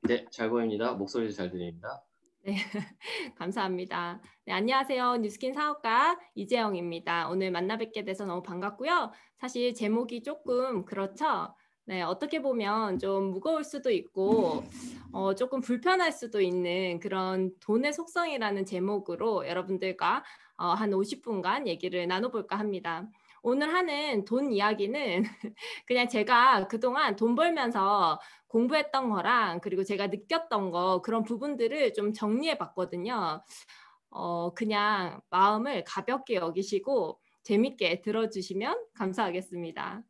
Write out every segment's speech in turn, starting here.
네, 잘 보입니다. 목소리도 잘 들립니다. 네, 감사합니다. 네, 안녕하세요. 뉴스킨 사업가 이재영입니다. 오늘 만나 뵙게 돼서 너무 반갑고요. 사실 제목이 조금 그렇죠? 네, 어떻게 보면 좀 무거울 수도 있고 조금 불편할 수도 있는 그런 돈의 속성이라는 제목으로 여러분들과 한 50분간 얘기를 나눠볼까 합니다. 오늘 하는 돈 이야기는 그냥 제가 그동안 돈 벌면서 공부했던 거랑 그리고 제가 느꼈던 거 그런 부분들을 좀 정리해 봤거든요. 그냥 마음을 가볍게 여기시고 재밌게 들어주시면 감사하겠습니다.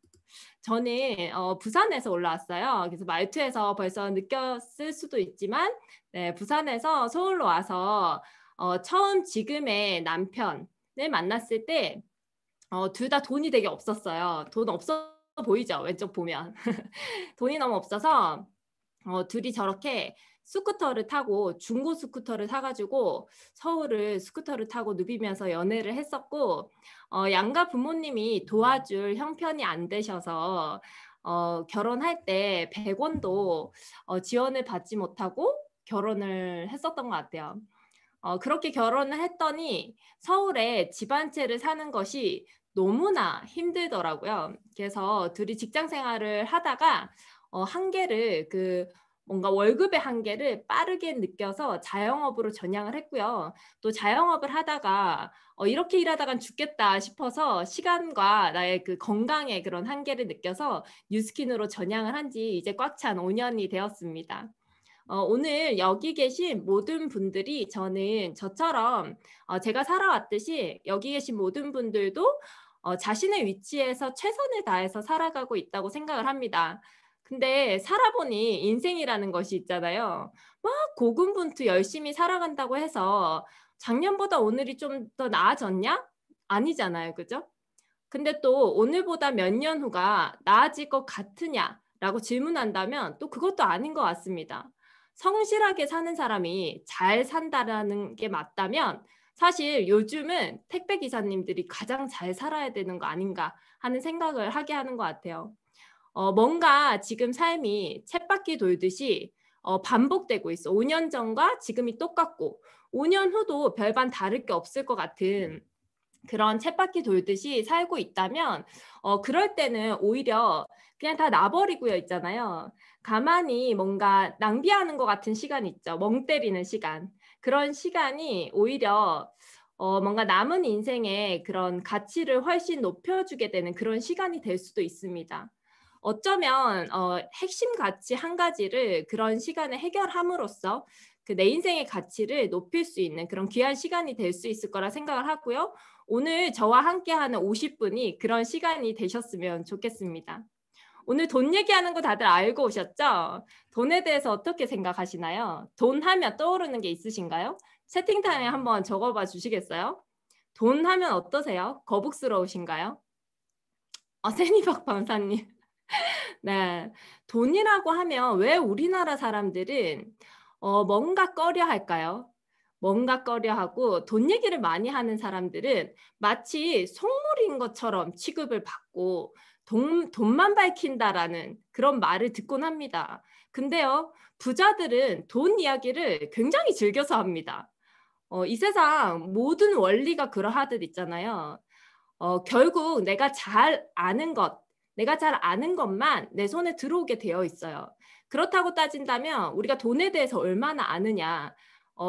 저는 부산에서 올라왔어요. 그래서 말투에서 벌써 느꼈을 수도 있지만 네, 부산에서 서울로 와서 처음 지금의 남편을 만났을 때 둘 다 돈이 되게 없었어요. 돈 없어 보이죠? 왼쪽 보면. 돈이 너무 없어서 둘이 저렇게 스쿠터를 타고 중고 스쿠터를 사가지고 서울을 스쿠터를 타고 누비면서 연애를 했었고 양가 부모님이 도와줄 형편이 안 되셔서 결혼할 때 100원도 지원을 받지 못하고 결혼을 했었던 것 같아요. 그렇게 결혼을 했더니 서울에 집 한 채를 사는 것이 너무나 힘들더라고요. 그래서 둘이 직장 생활을 하다가 한계를 뭔가 월급의 한계를 빠르게 느껴서 자영업으로 전향을 했고요. 또 자영업을 하다가 이렇게 일하다간 죽겠다 싶어서 시간과 나의 그 건강의 그런 한계를 느껴서 뉴스킨으로 전향을 한 지 이제 꽉 찬 5년이 되었습니다. 오늘 여기 계신 모든 분들이 저는 저처럼 제가 살아왔듯이 여기 계신 모든 분들도 자신의 위치에서 최선을 다해서 살아가고 있다고 생각을 합니다. 근데 살아보니 인생이라는 것이 있잖아요. 막 고군분투 열심히 살아간다고 해서 작년보다 오늘이 좀 더 나아졌냐? 아니잖아요. 그죠? 근데 또 오늘보다 몇 년 후가 나아질 것 같으냐라고 질문한다면 또 그것도 아닌 것 같습니다. 성실하게 사는 사람이 잘 산다라는 게 맞다면 사실 요즘은 택배 기사님들이 가장 잘 살아야 되는 거 아닌가 하는 생각을 하게 하는 것 같아요. 뭔가 지금 삶이 쳇바퀴 돌듯이 반복되고 있어. 5년 전과 지금이 똑같고 5년 후도 별반 다를 게 없을 것 같은 그런 쳇바퀴 돌듯이 살고 있다면 그럴 때는 오히려 그냥 다 놔버리고요 있잖아요. 가만히 뭔가 낭비하는 것 같은 시간 있죠. 멍 때리는 시간. 그런 시간이 오히려 뭔가 남은 인생의 그런 가치를 훨씬 높여주게 되는 그런 시간이 될 수도 있습니다. 어쩌면 핵심 가치 한 가지를 그런 시간에 해결함으로써 그 내 인생의 가치를 높일 수 있는 그런 귀한 시간이 될 수 있을 거라 생각을 하고요. 오늘 저와 함께하는 50분이 그런 시간이 되셨으면 좋겠습니다. 오늘 돈 얘기하는 거 다들 알고 오셨죠? 돈에 대해서 어떻게 생각하시나요? 돈 하면 떠오르는 게 있으신가요? 채팅창에 한번 적어봐 주시겠어요? 돈 하면 어떠세요? 거북스러우신가요? 세니박 박사님. 네. 돈이라고 하면 왜 우리나라 사람들은 뭔가 꺼려 할까요? 뭔가 꺼려 하고 돈 얘기를 많이 하는 사람들은 마치 속물인 것처럼 취급을 받고 돈만 밝힌다라는 그런 말을 듣곤 합니다. 근데요, 부자들은 돈 이야기를 굉장히 즐겨서 합니다. 이 세상 모든 원리가 그러하듯 있잖아요. 결국 내가 잘 아는 것만 내 손에 들어오게 되어 있어요. 그렇다고 따진다면 우리가 돈에 대해서 얼마나 아느냐,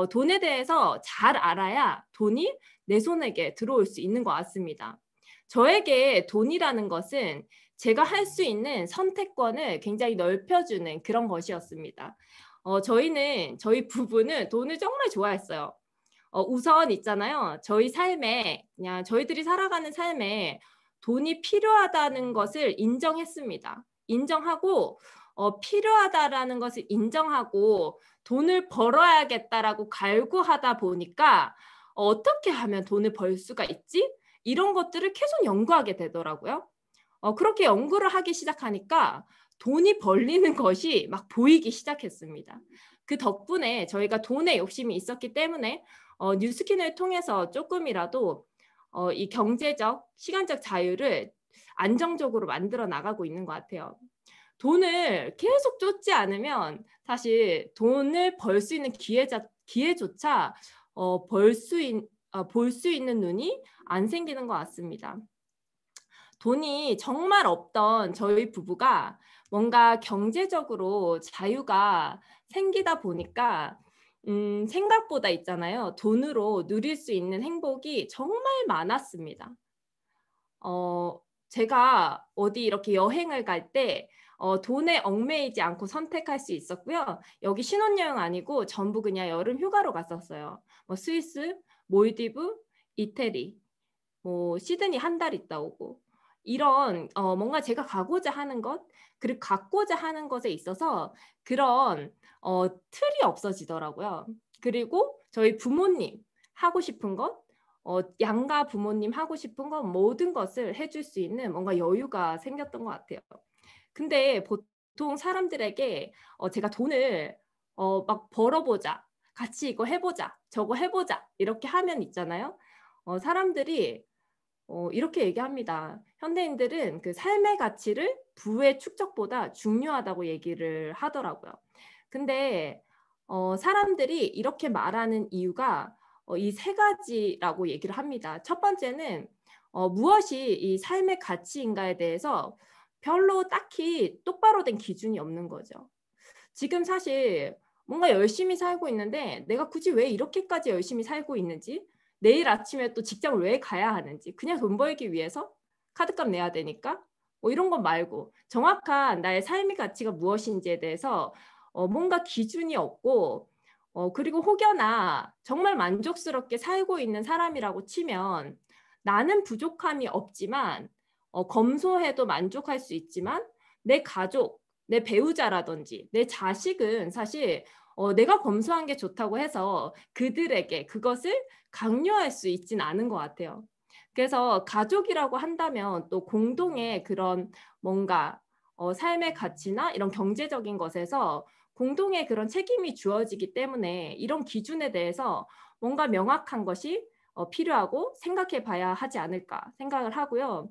돈에 대해서 잘 알아야 돈이 내 손에게 들어올 수 있는 것 같습니다. 저에게 돈이라는 것은 제가 할 수 있는 선택권을 굉장히 넓혀주는 그런 것이었습니다. 저희 부부는 돈을 정말 좋아했어요. 우선 있잖아요. 저희 삶에 그냥 저희들이 살아가는 삶에 돈이 필요하다는 것을 인정했습니다. 인정하고 필요하다라는 것을 인정하고 돈을 벌어야겠다라고 갈구하다 보니까 어떻게 하면 돈을 벌 수가 있지? 이런 것들을 계속 연구하게 되더라고요. 그렇게 연구를 하기 시작하니까 돈이 벌리는 것이 막 보이기 시작했습니다. 그 덕분에 저희가 돈에 욕심이 있었기 때문에 뉴스킨을 통해서 조금이라도 이 경제적, 시간적 자유를 안정적으로 만들어 나가고 있는 것 같아요. 돈을 계속 쫓지 않으면 사실 돈을 벌 수 있는 기회조차 볼 수 있는 눈이 안 생기는 것 같습니다. 돈이 정말 없던 저희 부부가 뭔가 경제적으로 자유가 생기다 보니까 생각보다 있잖아요. 돈으로 누릴 수 있는 행복이 정말 많았습니다. 제가 어디 이렇게 여행을 갈 때 돈에 얽매이지 않고 선택할 수 있었고요. 여기 신혼여행 아니고 전부 그냥 여름 휴가로 갔었어요. 뭐 스위스, 몰디브, 이태리, 뭐 시드니 한 달 있다 오고 이런 뭔가 제가 가고자 하는 것 그리고 갖고자 하는 것에 있어서 그런 틀이 없어지더라고요. 그리고 저희 부모님 하고 싶은 것 양가 부모님 하고 싶은 것 모든 것을 해줄 수 있는 뭔가 여유가 생겼던 것 같아요. 근데 보통 사람들에게 제가 돈을 막 벌어보자, 같이 이거 해보자, 저거 해보자 이렇게 하면 있잖아요. 사람들이 이렇게 얘기합니다. 현대인들은 그 삶의 가치를 부의 축적보다 중요하다고 얘기를 하더라고요. 근데 사람들이 이렇게 말하는 이유가 이 세 가지라고 얘기를 합니다. 첫 번째는 무엇이 이 삶의 가치인가에 대해서 별로 딱히 똑바로 된 기준이 없는 거죠. 지금 사실 뭔가 열심히 살고 있는데 내가 굳이 왜 이렇게까지 열심히 살고 있는지, 내일 아침에 또 직장을 왜 가야 하는지, 그냥 돈 벌기 위해서 카드값 내야 되니까 뭐 이런 것 말고 정확한 나의 삶의 가치가 무엇인지에 대해서 뭔가 기준이 없고 그리고 혹여나 정말 만족스럽게 살고 있는 사람이라고 치면 나는 부족함이 없지만 검소해도 만족할 수 있지만 내 가족, 내 배우자라든지 내 자식은 사실 내가 검소한 게 좋다고 해서 그들에게 그것을 강요할 수 있진 않은 것 같아요. 그래서 가족이라고 한다면 또 공동의 그런 뭔가 삶의 가치나 이런 경제적인 것에서 공동의 그런 책임이 주어지기 때문에 이런 기준에 대해서 뭔가 명확한 것이 필요하고 생각해 봐야 하지 않을까 생각을 하고요.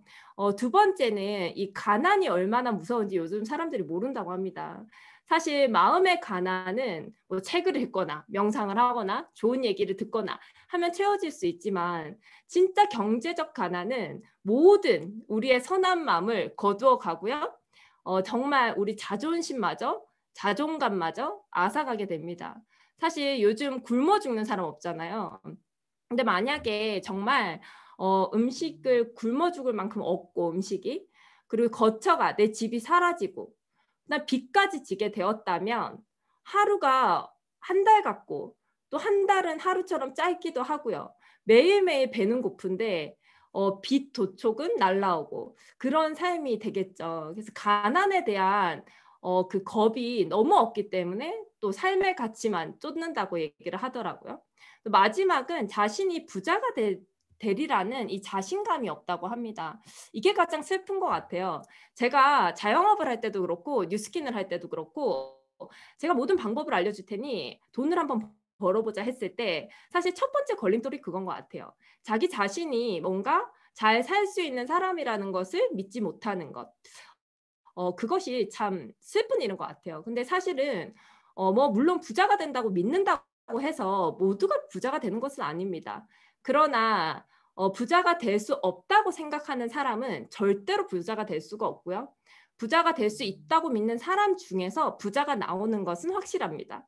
두 번째는 이 가난이 얼마나 무서운지 요즘 사람들이 모른다고 합니다. 사실 마음의 가난은 뭐 책을 읽거나 명상을 하거나 좋은 얘기를 듣거나 하면 채워질 수 있지만 진짜 경제적 가난은 모든 우리의 선한 마음을 거두어 가고요. 정말 우리 자존심마저 자존감마저 앗아가게 됩니다. 사실 요즘 굶어 죽는 사람 없잖아요. 근데 만약에 정말 음식을 굶어 죽을 만큼 없고 음식이 그리고 거처가 내 집이 사라지고 나 빚까지 지게 되었다면 하루가 한 달 같고 또 한 달은 하루처럼 짧기도 하고요. 매일매일 배는 고픈데 빚 도촉은 날라오고 그런 삶이 되겠죠. 그래서 가난에 대한 그 겁이 너무 없기 때문에 또 삶의 가치만 쫓는다고 얘기를 하더라고요. 마지막은 자신이 부자가 되리라는 이 자신감이 없다고 합니다. 이게 가장 슬픈 것 같아요. 제가 자영업을 할 때도 그렇고 뉴스킨을 할 때도 그렇고 제가 모든 방법을 알려줄 테니 돈을 한번 벌어보자 했을 때 사실 첫 번째 걸림돌이 그건 것 같아요. 자기 자신이 뭔가 잘 살 수 있는 사람이라는 것을 믿지 못하는 것. 그것이 참 슬픈 일인 것 같아요. 근데 사실은 뭐 물론 부자가 된다고 믿는다고 해서 모두가 부자가 되는 것은 아닙니다. 그러나 부자가 될 수 없다고 생각하는 사람은 절대로 부자가 될 수가 없고요. 부자가 될 수 있다고 믿는 사람 중에서 부자가 나오는 것은 확실합니다.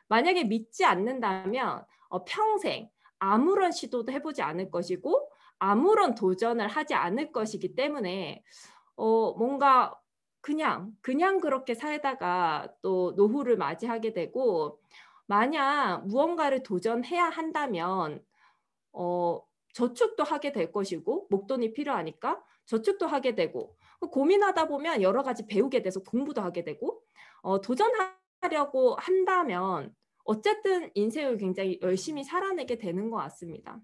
만약에 믿지 않는다면 평생 아무런 시도도 해보지 않을 것이고 아무런 도전을 하지 않을 것이기 때문에 뭔가 그냥 그렇게 살다가 또 노후를 맞이하게 되고 만약 무언가를 도전해야 한다면 저축도 하게 될 것이고 목돈이 필요하니까 저축도 하게 되고 고민하다 보면 여러 가지 배우게 돼서 공부도 하게 되고 도전하려고 한다면 어쨌든 인생을 굉장히 열심히 살아내게 되는 것 같습니다.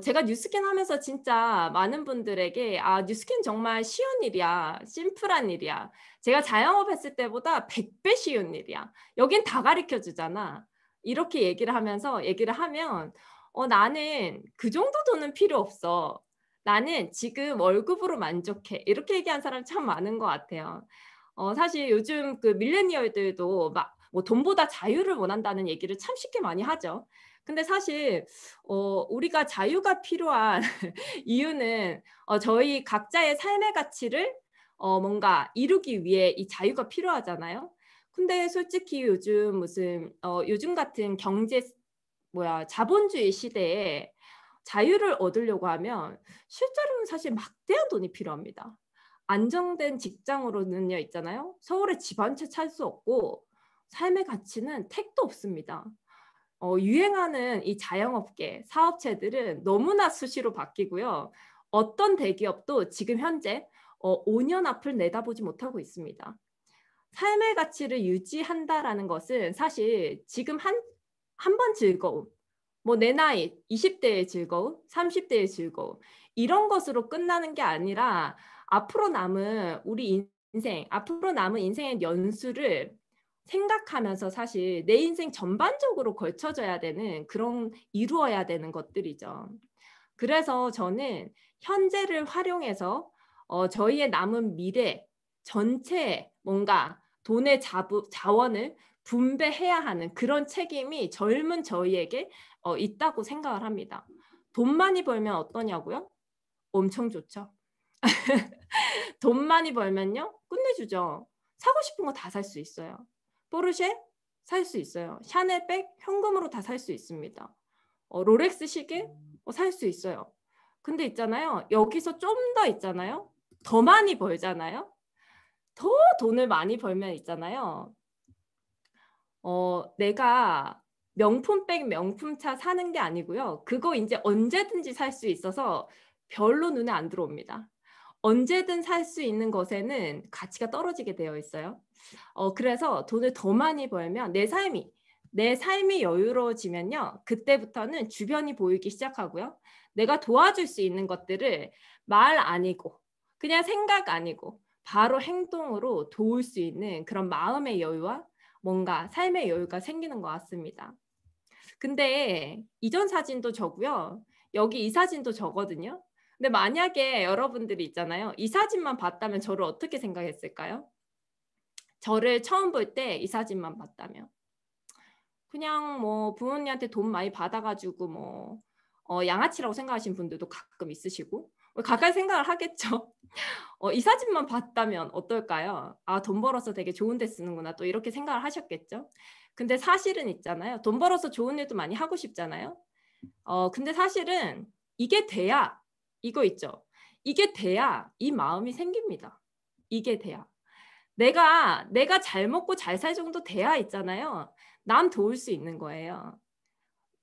제가 뉴스킨 하면서 진짜 많은 분들에게 뉴스킨 정말 쉬운 일이야. 심플한 일이야. 제가 자영업 했을 때보다 100배 쉬운 일이야. 여긴 다 가르쳐 주잖아. 이렇게 얘기를 하면 나는 그 정도 돈은 필요 없어. 나는 지금 월급으로 만족해. 이렇게 얘기한 사람 참 많은 것 같아요. 사실 요즘 그 밀레니얼들도 막 뭐 돈보다 자유를 원한다는 얘기를 참 쉽게 많이 하죠. 근데 사실 우리가 자유가 필요한 이유는 저희 각자의 삶의 가치를 뭔가 이루기 위해 이 자유가 필요하잖아요. 근데 솔직히 요즘 같은 자본주의 시대에 자유를 얻으려고 하면 실제로는 사실 막대한 돈이 필요합니다. 안정된 직장으로는요 있잖아요. 서울에 집 한 채 살 수 없고 삶의 가치는 택도 없습니다. 유행하는 이 자영업계 사업체들은 너무나 수시로 바뀌고요. 어떤 대기업도 지금 현재 5년 앞을 내다보지 못하고 있습니다. 삶의 가치를 유지한다라는 것은 사실 지금 한 번 즐거움, 뭐 내 나이 20대의 즐거움, 30대의 즐거움 이런 것으로 끝나는 게 아니라 앞으로 남은 앞으로 남은 인생의 연수를 생각하면서 사실 내 인생 전반적으로 걸쳐져야 되는 이루어야 되는 것들이죠. 그래서 저는 현재를 활용해서 저희의 남은 미래 전체에 뭔가 돈의 자원을 분배해야 하는 그런 책임이 젊은 저희에게 있다고 생각을 합니다. 돈 많이 벌면 어떠냐고요? 엄청 좋죠. 돈 많이 벌면요? 끝내주죠. 사고 싶은 거 다 살 수 있어요. 포르쉐 살 수 있어요. 샤넬백 현금으로 다 살 수 있습니다. 롤렉스 시계 살 수 있어요. 근데 있잖아요. 여기서 좀 더 있잖아요. 더 많이 벌잖아요. 더 돈을 많이 벌면 있잖아요. 내가 명품백, 명품차 사는 게 아니고요. 그거 이제 언제든지 살 수 있어서 별로 눈에 안 들어옵니다. 언제든 살 수 있는 것에는 가치가 떨어지게 되어 있어요. 그래서 돈을 더 많이 벌면 내 삶이 여유로워지면요. 그때부터는 주변이 보이기 시작하고요. 내가 도와줄 수 있는 것들을 말 아니고 그냥 생각 아니고 바로 행동으로 도울 수 있는 그런 마음의 여유와 뭔가 삶의 여유가 생기는 것 같습니다. 근데 이전 사진도 저고요. 여기 이 사진도 저거든요. 근데 만약에 여러분들이 있잖아요. 이 사진만 봤다면 저를 어떻게 생각했을까요? 저를 처음 볼 때 이 사진만 봤다면. 그냥 뭐 부모님한테 돈 많이 받아가지고 뭐 양아치라고 생각하시는 분들도 가끔 있으시고 가까이 생각을 하겠죠. 이 사진만 봤다면 어떨까요? 아, 돈 벌어서 되게 좋은 데 쓰는구나 또 이렇게 생각을 하셨겠죠. 근데 사실은 있잖아요. 돈 벌어서 좋은 일도 많이 하고 싶잖아요. 근데 사실은 이게 돼야 이거 있죠. 이게 돼야 이 마음이 생깁니다. 이게 돼야. 내가 잘 먹고 잘 살 정도 돼야 있잖아요. 남 도울 수 있는 거예요.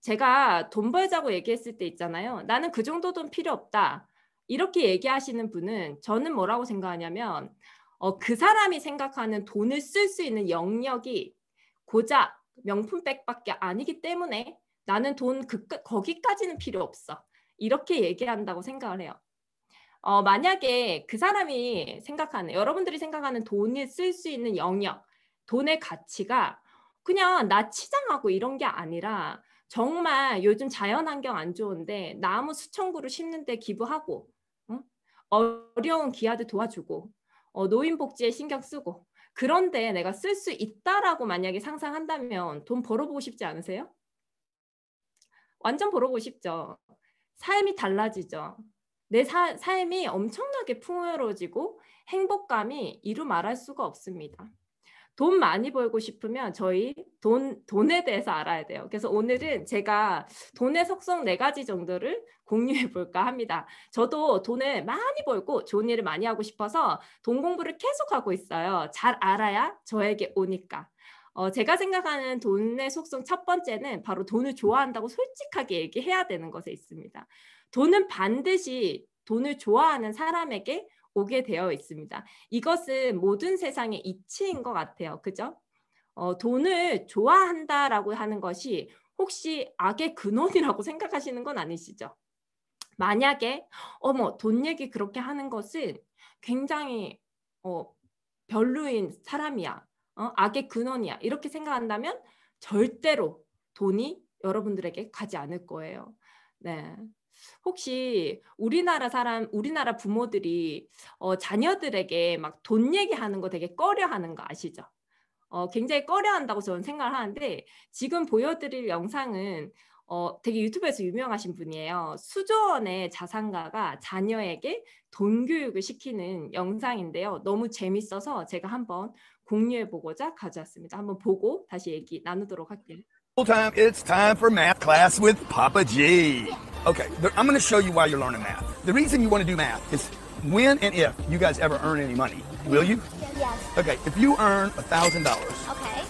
제가 돈 벌자고 얘기했을 때 있잖아요. 나는 그 정도 돈 필요 없다. 이렇게 얘기하시는 분은 저는 뭐라고 생각하냐면 그 사람이 생각하는 돈을 쓸 수 있는 영역이 고작 명품백밖에 아니기 때문에 나는 거기까지는 필요 없어. 이렇게 얘기한다고 생각을 해요. 만약에 그 사람이 여러분들이 생각하는 돈을 쓸 수 있는 영역, 돈의 가치가 그냥 나 치장하고 이런 게 아니라 정말 요즘 자연환경 안 좋은데 나무 수천 그루 심는데 기부하고 응? 어려운 기아들 도와주고 노인복지에 신경 쓰고 그런데 내가 쓸 수 있다라고 만약에 상상한다면 돈 벌어보고 싶지 않으세요? 완전 벌어보고 싶죠. 삶이 달라지죠. 내 삶이 엄청나게 풍요로워지고 행복감이 이루 말할 수가 없습니다. 돈 많이 벌고 싶으면 저희 돈에 대해서 알아야 돼요. 그래서 오늘은 제가 돈의 속성 4가지 정도를 공유해 볼까 합니다. 저도 돈을 많이 벌고 좋은 일을 많이 하고 싶어서 돈 공부를 계속 하고 있어요. 잘 알아야 저에게 오니까. 제가 생각하는 돈의 속성 첫 번째는 바로 돈을 좋아한다고 솔직하게 얘기해야 되는 것에 있습니다. 돈은 반드시 돈을 좋아하는 사람에게 오게 되어 있습니다. 이것은 모든 세상의 이치인 것 같아요. 그죠? 돈을 좋아한다라고 하는 것이 혹시 악의 근원이라고 생각하시는 건 아니시죠? 만약에 돈 얘기 그렇게 하는 것은 굉장히 별로인 사람이야. 악의 근원이야. 이렇게 생각한다면 절대로 돈이 여러분들에게 가지 않을 거예요. 네. 혹시 우리나라 부모들이 자녀들에게 막 돈 얘기하는 거 되게 꺼려하는 거 아시죠? 굉장히 꺼려한다고 저는 생각을 하는데 지금 보여드릴 영상은 되게 유튜브에서 유명하신 분이에요. 수조 원의 자산가가 자녀에게 돈 교육을 시키는 영상인데요. 너무 재밌어서 제가 한번 공유해 보고자 가져왔습니다. 한번 보고 다시 얘기 나누도록 할게요. Time, it's time for math class with Papa G. Okay, I'm going to show you why you're learning math. The reason you want to do math is when and if you guys ever earn any money. Will you? Yes. Okay, if you earn $1,000, Okay.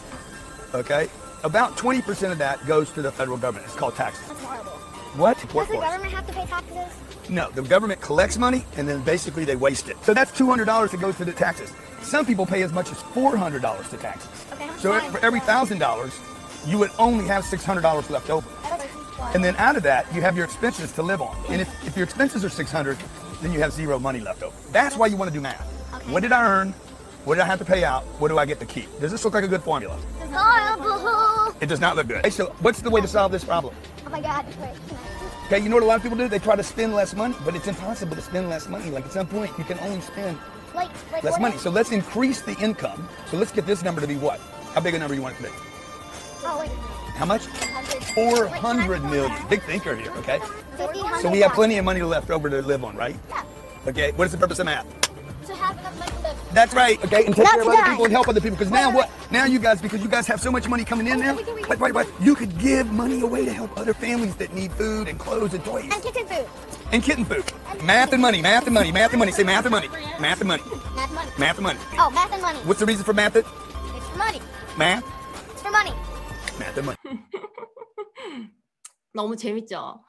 okay, about 20% of that goes to the federal government. It's called taxes. That's horrible. What? Does the government have to pay taxes? No, the government collects money and then basically they waste it. So that's $200 that goes to the taxes. Some people pay as much as $400 to taxes. Okay. how much So money for is every that? $1,000, you would only have $600 left over. That is a lot. And then out of that, you have your expenses to live on. And if your expenses are $600, then you have zero money left over. That's why you want to do math. Okay. What did I earn? What did I have to pay out? What do I get to keep? Does this look like a good formula? It's horrible. It does not look good. Hey, so what's the way to solve this problem? Oh my God. Wait. Can I? Okay, you know what a lot of people do? They try to spend less money, but it's impossible to spend less money. Like at some point, you can only spend Like less what money. is- So let's increase the income. So let's get this number to be what? How big a number you want it to be? Oh wait. How much? 400 million. Big thinker here, okay? 50, So we have plenty of money left over to live on, right? Yeah. Okay, what is the purpose of math? To have enough money to live. That's right, okay? And take Not care of to other die. people and help other people. Because now what? Now you guys, because you guys have so much money coming in now, wait, you could give money away to help other families that need food and clothes and toys. And kitchen food. And kitten food. Math and money, math and money, math and money. Say math and money. Math and money. Math money. Math and money. Oh, math and money. What's the reason for math? It's for money. Math? It's for money. Math and money. 너무 재밌죠?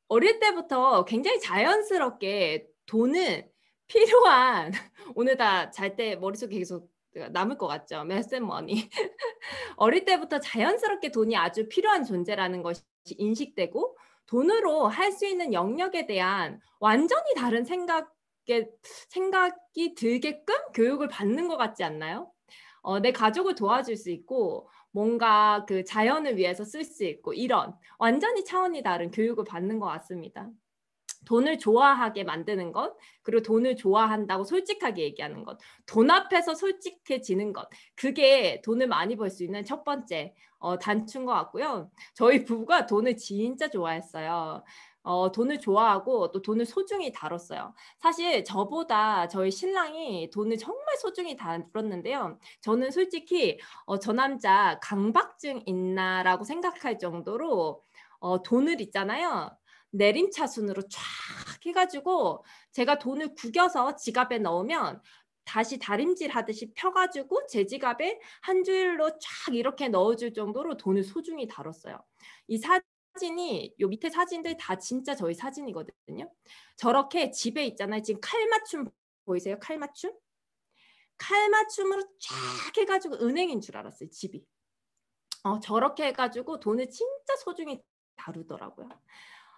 어릴 때부터 굉장히 자연스럽게 돈은 필요한 오늘 다 잘 때 머릿속에 계속 남을 것 같죠? Math and money. 어릴 때부터 자연스럽게 돈이 아주 필요한 존재라는 것이 인식되고 돈으로 할 수 있는 영역에 대한 완전히 다른 생각이 들게끔 교육을 받는 것 같지 않나요? 내 가족을 도와줄 수 있고 뭔가 그 자연을 위해서 쓸 수 있고 이런 완전히 차원이 다른 교육을 받는 것 같습니다. 돈을 좋아하게 만드는 것, 그리고 돈을 좋아한다고 솔직하게 얘기하는 것, 돈 앞에서 솔직해지는 것, 그게 돈을 많이 벌 수 있는 첫 번째 단추인 것 같고요. 저희 부부가 돈을 진짜 좋아했어요. 돈을 좋아하고 또 돈을 소중히 다뤘어요. 사실 저보다 저희 신랑이 돈을 정말 소중히 다뤘는데요. 저는 솔직히 저 남자 강박증 있나라고 생각할 정도로 돈을 있잖아요. 내림차순으로 쫙 해가지고 제가 돈을 구겨서 지갑에 넣으면 다시 다림질 하듯이 펴가지고 제 지갑에 한 줄로 쫙 이렇게 넣어줄 정도로 돈을 소중히 다뤘어요. 이 사진이 요 밑에 사진들 다 진짜 저희 사진이거든요. 저렇게 집에 있잖아요. 지금 칼맞춤 보이세요? 칼맞춤? 칼맞춤으로 쫙 해가지고 은행인 줄 알았어요. 집이. 저렇게 해가지고 돈을 진짜 소중히 다루더라고요.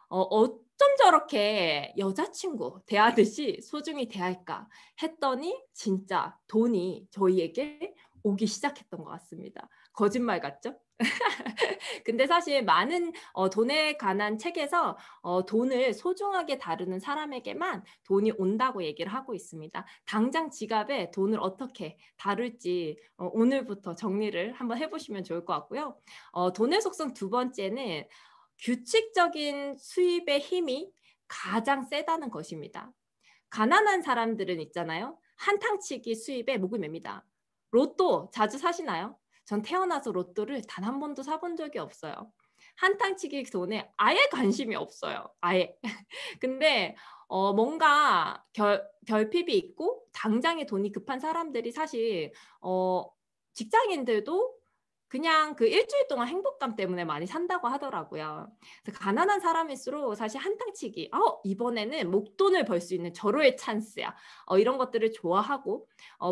어쩜 저렇게 여자친구 대하듯이 소중히 대할까 했더니 진짜 돈이 저희에게 오기 시작했던 것 같습니다. 거짓말 같죠? 근데 사실 많은 돈에 관한 책에서 돈을 소중하게 다루는 사람에게만 돈이 온다고 얘기를 하고 있습니다. 당장 지갑에 돈을 어떻게 다룰지 오늘부터 정리를 한번 해보시면 좋을 것 같고요. 돈의 속성 두 번째는 규칙적인 수입의 힘이 가장 세다는 것입니다. 가난한 사람들은 있잖아요. 한탕치기 수입에 목을 맵니다. 로또 자주 사시나요? 전 태어나서 로또를 단 한 번도 사본 적이 없어요. 한탕치기 돈에 아예 관심이 없어요. 아예. 근데 뭔가 결핍이 있고 당장에 돈이 급한 사람들이 사실 직장인들도 그냥 그 일주일 동안 행복감 때문에 많이 산다고 하더라고요. 그래서 가난한 사람일수록 사실 한탕치기, 이번에는 목돈을 벌 수 있는 절호의 찬스야. 이런 것들을 좋아하고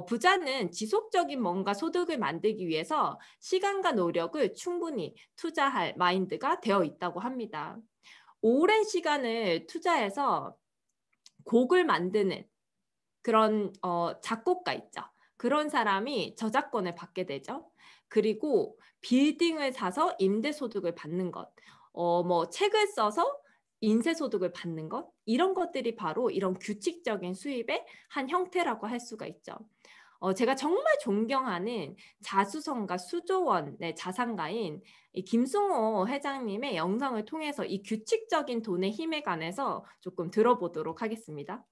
부자는 지속적인 뭔가 소득을 만들기 위해서 시간과 노력을 충분히 투자할 마인드가 되어 있다고 합니다. 오랜 시간을 투자해서 곡을 만드는 그런 작곡가 있죠. 그런 사람이 저작권을 받게 되죠. 그리고 빌딩을 사서 임대소득을 받는 것, 뭐 책을 써서 인쇄소득을 받는 것, 이런 것들이 바로 이런 규칙적인 수입의 한 형태라고 할 수가 있죠. 제가 정말 존경하는 자수성가 수조원의 자산가인 이 김승호 회장님의 영상을 통해서 이 규칙적인 돈의 힘에 관해서 조금 들어보도록 하겠습니다.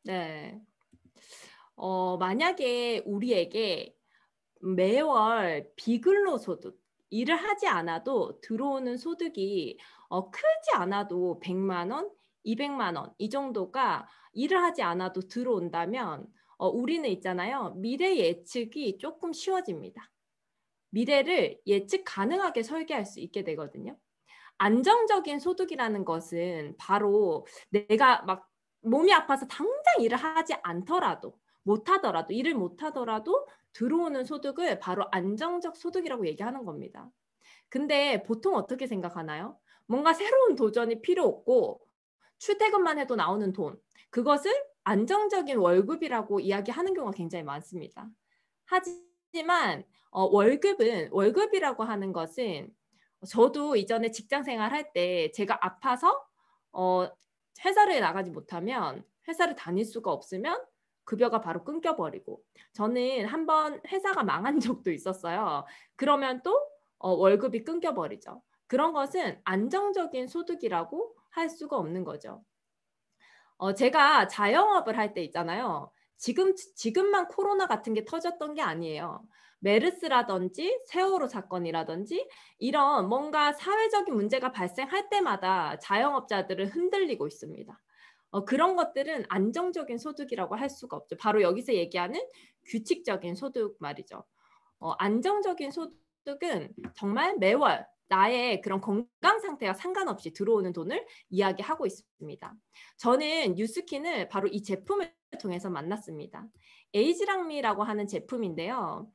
네. 만약에 우리에게 매월 비근로 소득, 일을 하지 않아도 들어오는 소득이 크지 않아도 100만 원, 200만 원 이 정도가 일을 하지 않아도 들어온다면 우리는 있잖아요. 미래 예측이 조금 쉬워집니다. 미래를 예측 가능하게 설계할 수 있게 되거든요. 안정적인 소득이라는 것은 바로 내가 막 몸이 아파서 당장 일을 하지 않더라도 일을 못하더라도 들어오는 소득을 바로 안정적 소득이라고 얘기하는 겁니다. 근데 보통 어떻게 생각하나요? 뭔가 새로운 도전이 필요 없고 출퇴근만 해도 나오는 돈, 그것을 안정적인 월급이라고 이야기하는 경우가 굉장히 많습니다. 하지만 월급이라고 하는 것은 저도 이전에 직장 생활할 때 제가 아파서 회사를 나가지 못하면 회사를 다닐 수가 없으면 급여가 바로 끊겨버리고 저는 한번 회사가 망한 적도 있었어요. 그러면 또 월급이 끊겨버리죠. 그런 것은 안정적인 소득이라고 할 수가 없는 거죠. 제가 자영업을 할 때 있잖아요. 지금만 코로나 같은 게 터졌던 게 아니에요. 메르스라든지 세월호 사건이라든지 이런 뭔가 사회적인 문제가 발생할 때마다 자영업자들은 흔들리고 있습니다. 그런 것들은 안정적인 소득이라고 할 수가 없죠. 바로 여기서 얘기하는 규칙적인 소득 말이죠. 안정적인 소득은 정말 매월 나의 그런 건강 상태와 상관없이 들어오는 돈을 이야기하고 있습니다. 저는 뉴스킨을 바로 이 제품을 통해서 만났습니다. 에이지랑미라고 하는 제품인데요.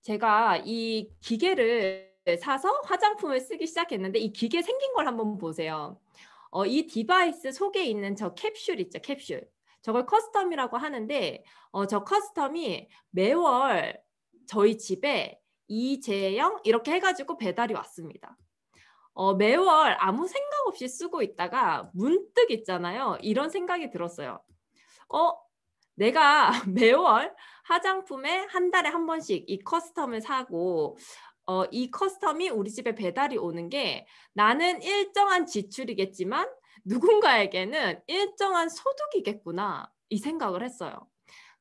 제가 이 기계를 사서 화장품을 쓰기 시작했는데 이 기계 생긴 걸 한번 보세요. 이 디바이스 속에 있는 저 캡슐 있죠, 캡슐. 저걸 커스텀이라고 하는데 저 커스텀이 매월 저희 집에 이재영 이렇게 해가지고 배달이 왔습니다. 매월 아무 생각 없이 쓰고 있다가 문득 있잖아요. 이런 생각이 들었어요. 내가 매월 화장품에 한 달에 한 번씩 이 커스텀을 사고 이 커스텀이 우리 집에 배달이 오는 게 나는 일정한 지출이겠지만 누군가에게는 일정한 소득이겠구나 이 생각을 했어요.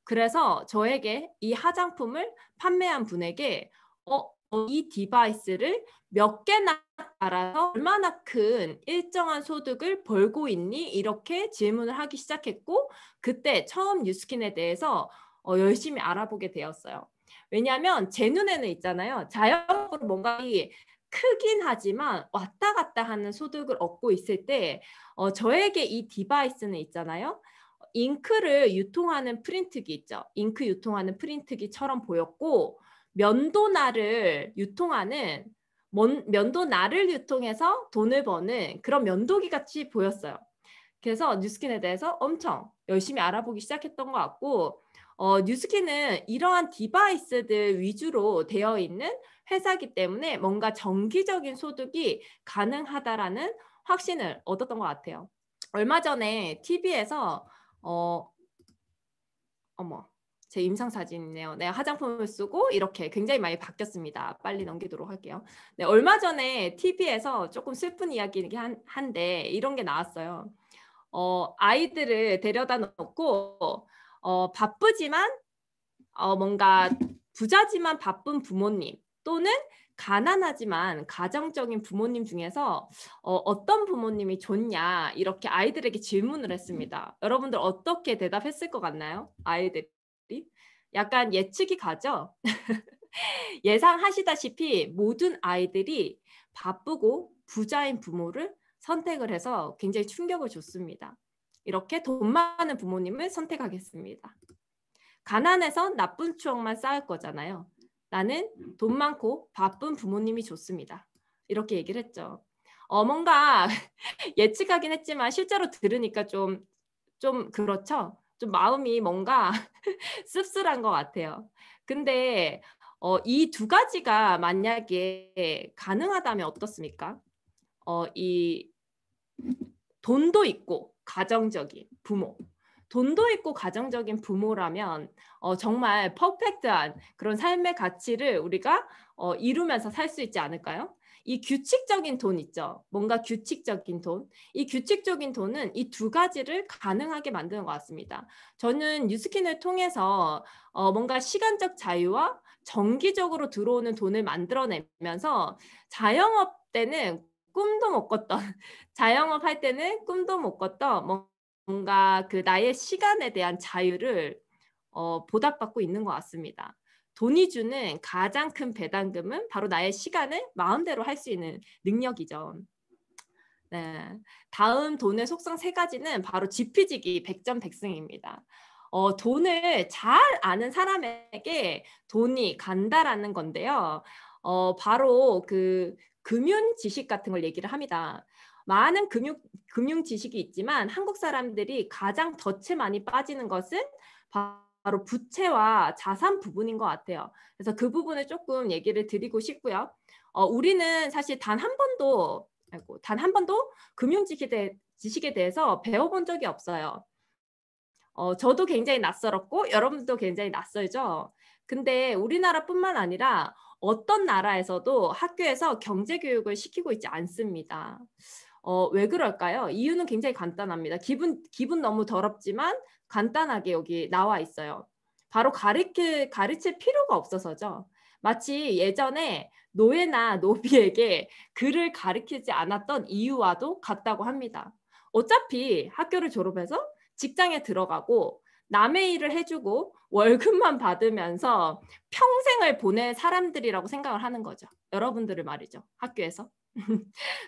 그래서 저에게 이 화장품을 판매한 분에게 이 디바이스를 몇 개나 알아서 얼마나 큰 일정한 소득을 벌고 있니? 이렇게 질문을 하기 시작했고 그때 처음 뉴스킨에 대해서 열심히 알아보게 되었어요. 왜냐하면 제 눈에는 있잖아요. 자영업으로 뭔가 크긴 하지만 왔다 갔다 하는 소득을 얻고 있을 때 저에게 이 디바이스는 있잖아요. 잉크를 유통하는 프린트기 있죠. 잉크 유통하는 프린트기처럼 보였고 면도날을 유통해서 돈을 버는 그런 면도기 같이 보였어요. 그래서 뉴스킨에 대해서 엄청 열심히 알아보기 시작했던 것 같고 뉴스킨은 이러한 디바이스들 위주로 되어 있는 회사이기 때문에 뭔가 정기적인 소득이 가능하다라는 확신을 얻었던 것 같아요. 얼마 전에 TV에서 제 임상 사진이네요. 네, 화장품을 쓰고 이렇게 굉장히 많이 바뀌었습니다. 빨리 넘기도록 할게요. 네, 얼마 전에 TV에서 조금 슬픈 이야기이긴 한데 이런 게 나왔어요. 아이들을 데려다 놓고 바쁘지만 뭔가 부자지만 바쁜 부모님 또는 가난하지만 가정적인 부모님 중에서 어떤 부모님이 좋냐 이렇게 아이들에게 질문을 했습니다. 여러분들 어떻게 대답했을 것 같나요? 아이들이? 약간 예측이 가죠? 예상하시다시피 모든 아이들이 바쁘고 부자인 부모를 선택을 해서 굉장히 충격을 줬습니다. 이렇게 돈 많은 부모님을 선택하겠습니다. 가난해서 나쁜 추억만 쌓을 거잖아요. 나는 돈 많고 바쁜 부모님이 좋습니다. 이렇게 얘기를 했죠. 뭔가 예측하긴 했지만 실제로 들으니까 좀 그렇죠. 좀 마음이 뭔가 씁쓸한 것 같아요. 근데 이 두 가지가 만약에 가능하다면 어떻습니까? 이 돈도 있고 가정적인 부모. 돈도 있고 가정적인 부모라면 정말 퍼펙트한 그런 삶의 가치를 우리가 이루면서 살 수 있지 않을까요? 이 규칙적인 돈 있죠. 뭔가 규칙적인 돈. 이 규칙적인 돈은 이 두 가지를 가능하게 만드는 것 같습니다. 저는 뉴스킨을 통해서 뭔가 시간적 자유와 정기적으로 들어오는 돈을 만들어내면서 자영업 때는 꿈도 못 꿨던 자영업 할 때는 꿈도 못 꿨던 뭔가 그 나의 시간에 대한 자유를 보답받고 있는 것 같습니다. 돈이 주는 가장 큰 배당금은 바로 나의 시간을 마음대로 할 수 있는 능력이죠. 네. 다음 돈의 속성 3가지는 바로 지피지기 100점 100승입니다. 돈을 잘 아는 사람에게 돈이 간다라는 건데요. 바로 그 금융 지식 같은 걸 얘기를 합니다. 많은 금융 지식이 있지만 한국 사람들이 가장 덫에 많이 빠지는 것은 바로 부채와 자산 부분인 것 같아요. 그래서 그 부분을 조금 얘기를 드리고 싶고요. 우리는 사실 단 한 번도 금융 지식에 대해서 배워본 적이 없어요. 저도 굉장히 낯설었고 여러분도 굉장히 낯설죠. 근데 우리나라뿐만 아니라 어떤 나라에서도 학교에서 경제 교육을 시키고 있지 않습니다. 왜 그럴까요? 이유는 굉장히 간단합니다. 기분 너무 더럽지만 간단하게 여기 나와 있어요. 바로 가르칠 필요가 없어서죠. 마치 예전에 노예나 노비에게 글을 가르치지 않았던 이유와도 같다고 합니다. 어차피 학교를 졸업해서 직장에 들어가고 남의 일을 해주고 월급만 받으면서 평생을 보낼 사람들이라고 생각을 하는 거죠. 여러분들을 말이죠. 학교에서.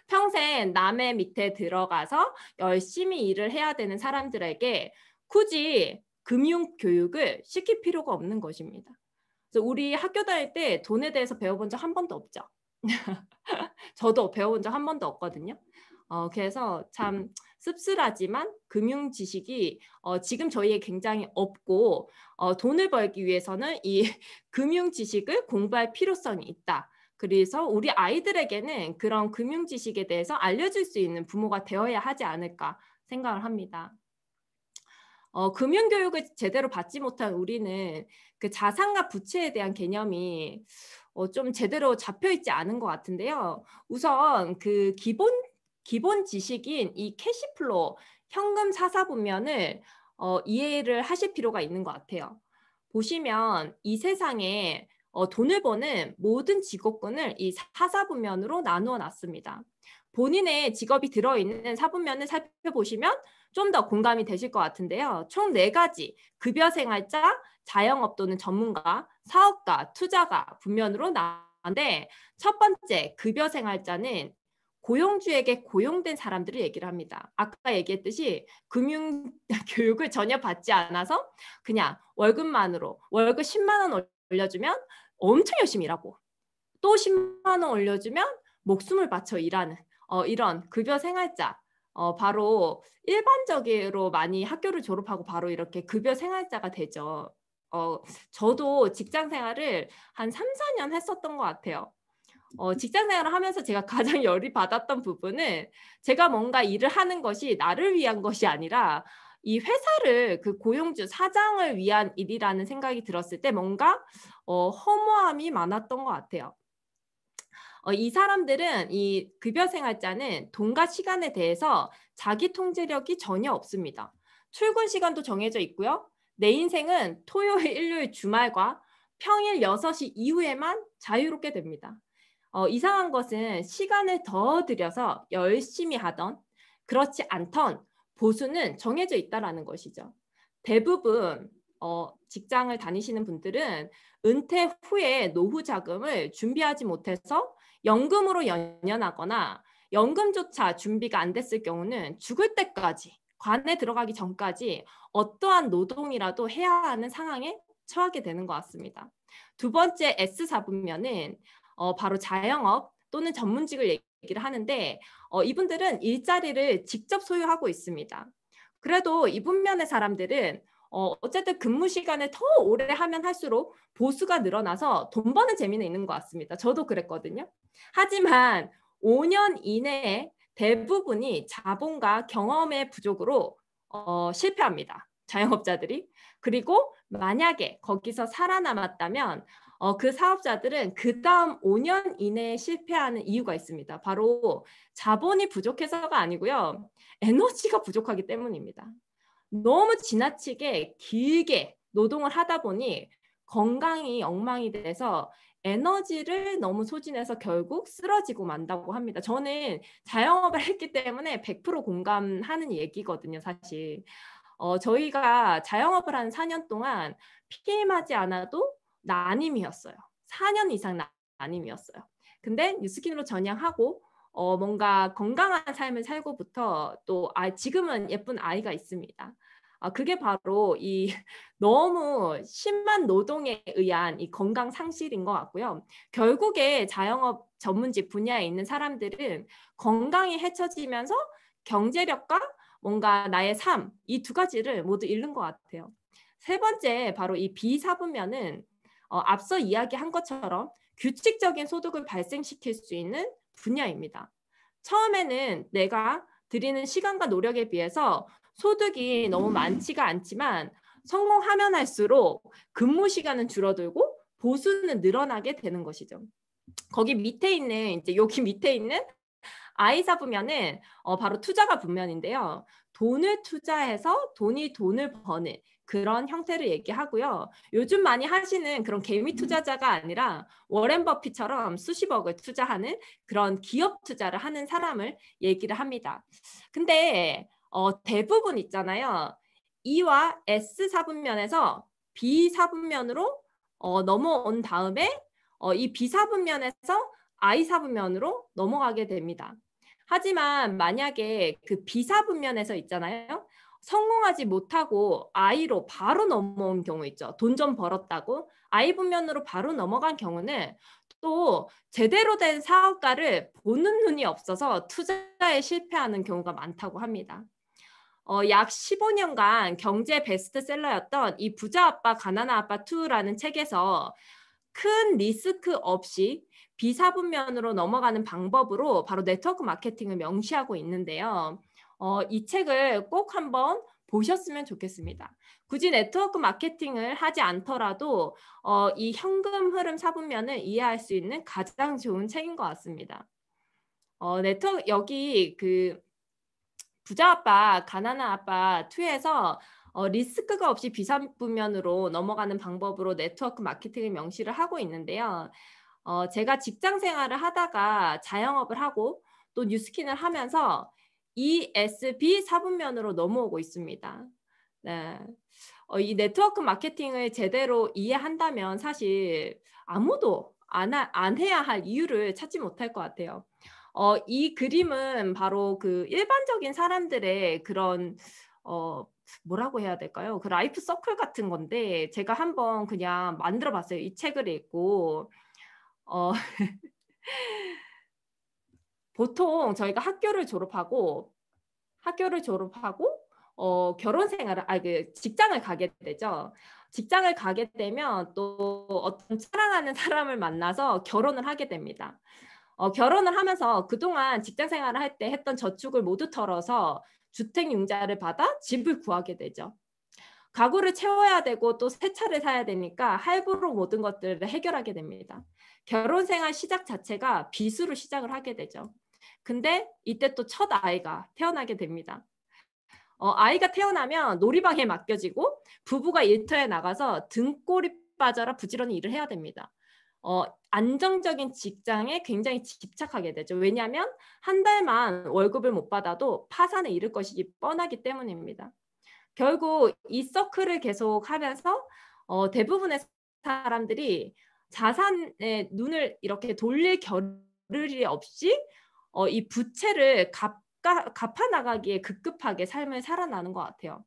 평생 남의 밑에 들어가서 열심히 일을 해야 되는 사람들에게 굳이 금융 교육을 시킬 필요가 없는 것입니다. 그래서 우리 학교 다닐 때 돈에 대해서 배워본 적 한 번도 없죠. 저도 배워본 적 한 번도 없거든요. 그래서 참 씁쓸하지만 금융 지식이 지금 저희에 굉장히 없고 돈을 벌기 위해서는 이 금융 지식을 공부할 필요성이 있다. 그래서 우리 아이들에게는 그런 금융 지식에 대해서 알려줄 수 있는 부모가 되어야 하지 않을까 생각을 합니다. 금융 교육을 제대로 받지 못한 우리는 그 자산과 부채에 대한 개념이 좀 제대로 잡혀 있지 않은 것 같은데요. 우선 그 기본 지식인 이 캐시플로우, 현금 사사분면을 이해를 하실 필요가 있는 것 같아요. 보시면 이 세상에 돈을 버는 모든 직업군을 이 사사분면으로 나누어 놨습니다. 본인의 직업이 들어있는 사분면을 살펴보시면 좀 더 공감이 되실 것 같은데요. 총 4가지, 급여생활자, 자영업 또는 전문가, 사업가, 투자가 분면으로 나왔는데 첫 번째 급여생활자는 고용주에게 고용된 사람들을 얘기를 합니다. 아까 얘기했듯이 금융 교육을 전혀 받지 않아서 그냥 월급만으로 월급 10만 원 올려주면 엄청 열심히 일하고 또 10만 원 올려주면 목숨을 바쳐 일하는 이런 급여 생활자 바로 일반적으로 많이 학교를 졸업하고 바로 이렇게 급여 생활자가 되죠. 저도 직장 생활을 한 3, 4년 했었던 것 같아요. 직장 생활을 하면서 제가 가장 열이 받았던 부분은 제가 뭔가 일을 하는 것이 나를 위한 것이 아니라 이 회사를 그 고용주 사장을 위한 일이라는 생각이 들었을 때 뭔가 허무함이 많았던 것 같아요. 이 사람들은 이 급여생활자는 돈과 시간에 대해서 자기 통제력이 전혀 없습니다. 출근 시간도 정해져 있고요. 내 인생은 토요일, 일요일, 주말과 평일 6시 이후에만 자유롭게 됩니다. 이상한 것은 시간을 더 들여서 열심히 하던 그렇지 않던 보수는 정해져 있다는 것이죠. 대부분 직장을 다니시는 분들은 은퇴 후에 노후 자금을 준비하지 못해서 연금으로 연연하거나 연금조차 준비가 안 됐을 경우는 죽을 때까지 관에 들어가기 전까지 어떠한 노동이라도 해야 하는 상황에 처하게 되는 것 같습니다. 두 번째 S4분면은 바로 자영업 또는 전문직을 얘기를 하는데 이분들은 일자리를 직접 소유하고 있습니다. 그래도 이 분면의 사람들은 어쨌든 근무 시간을 더 오래 하면 할수록 보수가 늘어나서 돈 버는 재미는 있는 것 같습니다. 저도 그랬거든요. 하지만 5년 이내에 대부분이 자본과 경험의 부족으로 실패합니다. 자영업자들이. 그리고 만약에 거기서 살아남았다면 그 사업자들은 그 다음 5년 이내에 실패하는 이유가 있습니다. 바로 자본이 부족해서가 아니고요. 에너지가 부족하기 때문입니다. 너무 지나치게 길게 노동을 하다 보니 건강이 엉망이 돼서 에너지를 너무 소진해서 결국 쓰러지고 만다고 합니다. 저는 자영업을 했기 때문에 100% 공감하는 얘기거든요, 사실. 저희가 자영업을 한 4년 동안 피임하지 않아도 난임이었어요. 4년 이상 난임이었어요. 근데 뉴스킨으로 전향하고 뭔가 건강한 삶을 살고부터 또 지금은 예쁜 아이가 있습니다. 그게 바로 이 너무 심한 노동에 의한 이 건강 상실인 것 같고요. 결국에 자영업 전문직 분야에 있는 사람들은 건강이 해쳐지면서 경제력과 뭔가 나의 삶, 이 두 가지를 모두 잃는 것 같아요. 세 번째, 바로 이 비사분면은 앞서 이야기한 것처럼 규칙적인 소득을 발생시킬 수 있는 분야입니다. 처음에는 내가 들이는 시간과 노력에 비해서 소득이 너무 많지가 않지만 성공하면 할수록 근무 시간은 줄어들고 보수는 늘어나게 되는 것이죠. 거기 밑에 있는 이제 여기 밑에 있는 I사분면은 바로 투자가 분면인데요. 돈을 투자해서 돈을 버는 그런 형태를 얘기하고요. 요즘 많이 하시는 그런 개미 투자자가 아니라 워렌 버핏처럼 수십억을 투자하는 그런 기업 투자를 하는 사람을 얘기를 합니다. 근데 대부분 있잖아요. E와 S 사분면에서 B 사분면으로 넘어온 다음에 이 B 사분면에서 I 사분면으로 넘어가게 됩니다. 하지만 만약에 그 B 사분면에서 있잖아요. 성공하지 못하고 I로 바로 넘어온 경우 있죠. 돈 좀 벌었다고 I 분면으로 바로 넘어간 경우는 또 제대로 된 사업가를 보는 눈이 없어서 투자에 실패하는 경우가 많다고 합니다. 약 15년간 경제 베스트셀러였던 이 부자 아빠 가난한 아빠 2라는 책에서 큰 리스크 없이 비사분면으로 넘어가는 방법으로 바로 네트워크 마케팅을 명시하고 있는데요. 이 책을 꼭 한번 보셨으면 좋겠습니다. 굳이 네트워크 마케팅을 하지 않더라도 이 현금 흐름 사분면을 이해할 수 있는 가장 좋은 책인 것 같습니다. 여기 그 부자 아빠, 가난한 아빠 2에서 리스크가 없이 비사분면으로 넘어가는 방법으로 네트워크 마케팅을 명시를 하고 있는데요. 제가 직장 생활을 하다가 자영업을 하고 또 뉴스킨을 하면서 ESB 사분면으로 넘어오고 있습니다. 네. 이 네트워크 마케팅을 제대로 이해한다면 사실 아무도 안 해야 할 이유를 찾지 못할 것 같아요. 이 그림은 바로 그 일반적인 사람들의 그런 뭐라고 해야 될까요? 그 라이프 서클 같은 건데 제가 한번 그냥 만들어 봤어요. 이 책을 읽고 보통 저희가 학교를 졸업하고 결혼 생활을 그 직장을 가게 되죠. 직장을 가게 되면 또 어떤 사랑하는 사람을 만나서 결혼을 하게 됩니다. 결혼을 하면서 그동안 직장 생활을 할 때 했던 저축을 모두 털어서 주택융자를 받아 집을 구하게 되죠. 가구를 채워야 되고 또 새 차를 사야 되니까 할부로 모든 것들을 해결하게 됩니다. 결혼 생활 시작 자체가 빚으로 시작을 하게 되죠. 근데 이때 또 첫 아이가 태어나게 됩니다. 아이가 태어나면 놀이방에 맡겨지고 부부가 일터에 나가서 등골이 빠져라 부지런히 일을 해야 됩니다. 안정적인 직장에 굉장히 집착하게 되죠. 왜냐하면 한 달만 월급을 못 받아도 파산에 이를 것이 뻔하기 때문입니다. 결국 이 서클을 계속 하면서 대부분의 사람들이 자산에 눈을 이렇게 돌릴 겨를이 없이 이 부채를 갚아나가기에 급급하게 삶을 살아나는 것 같아요.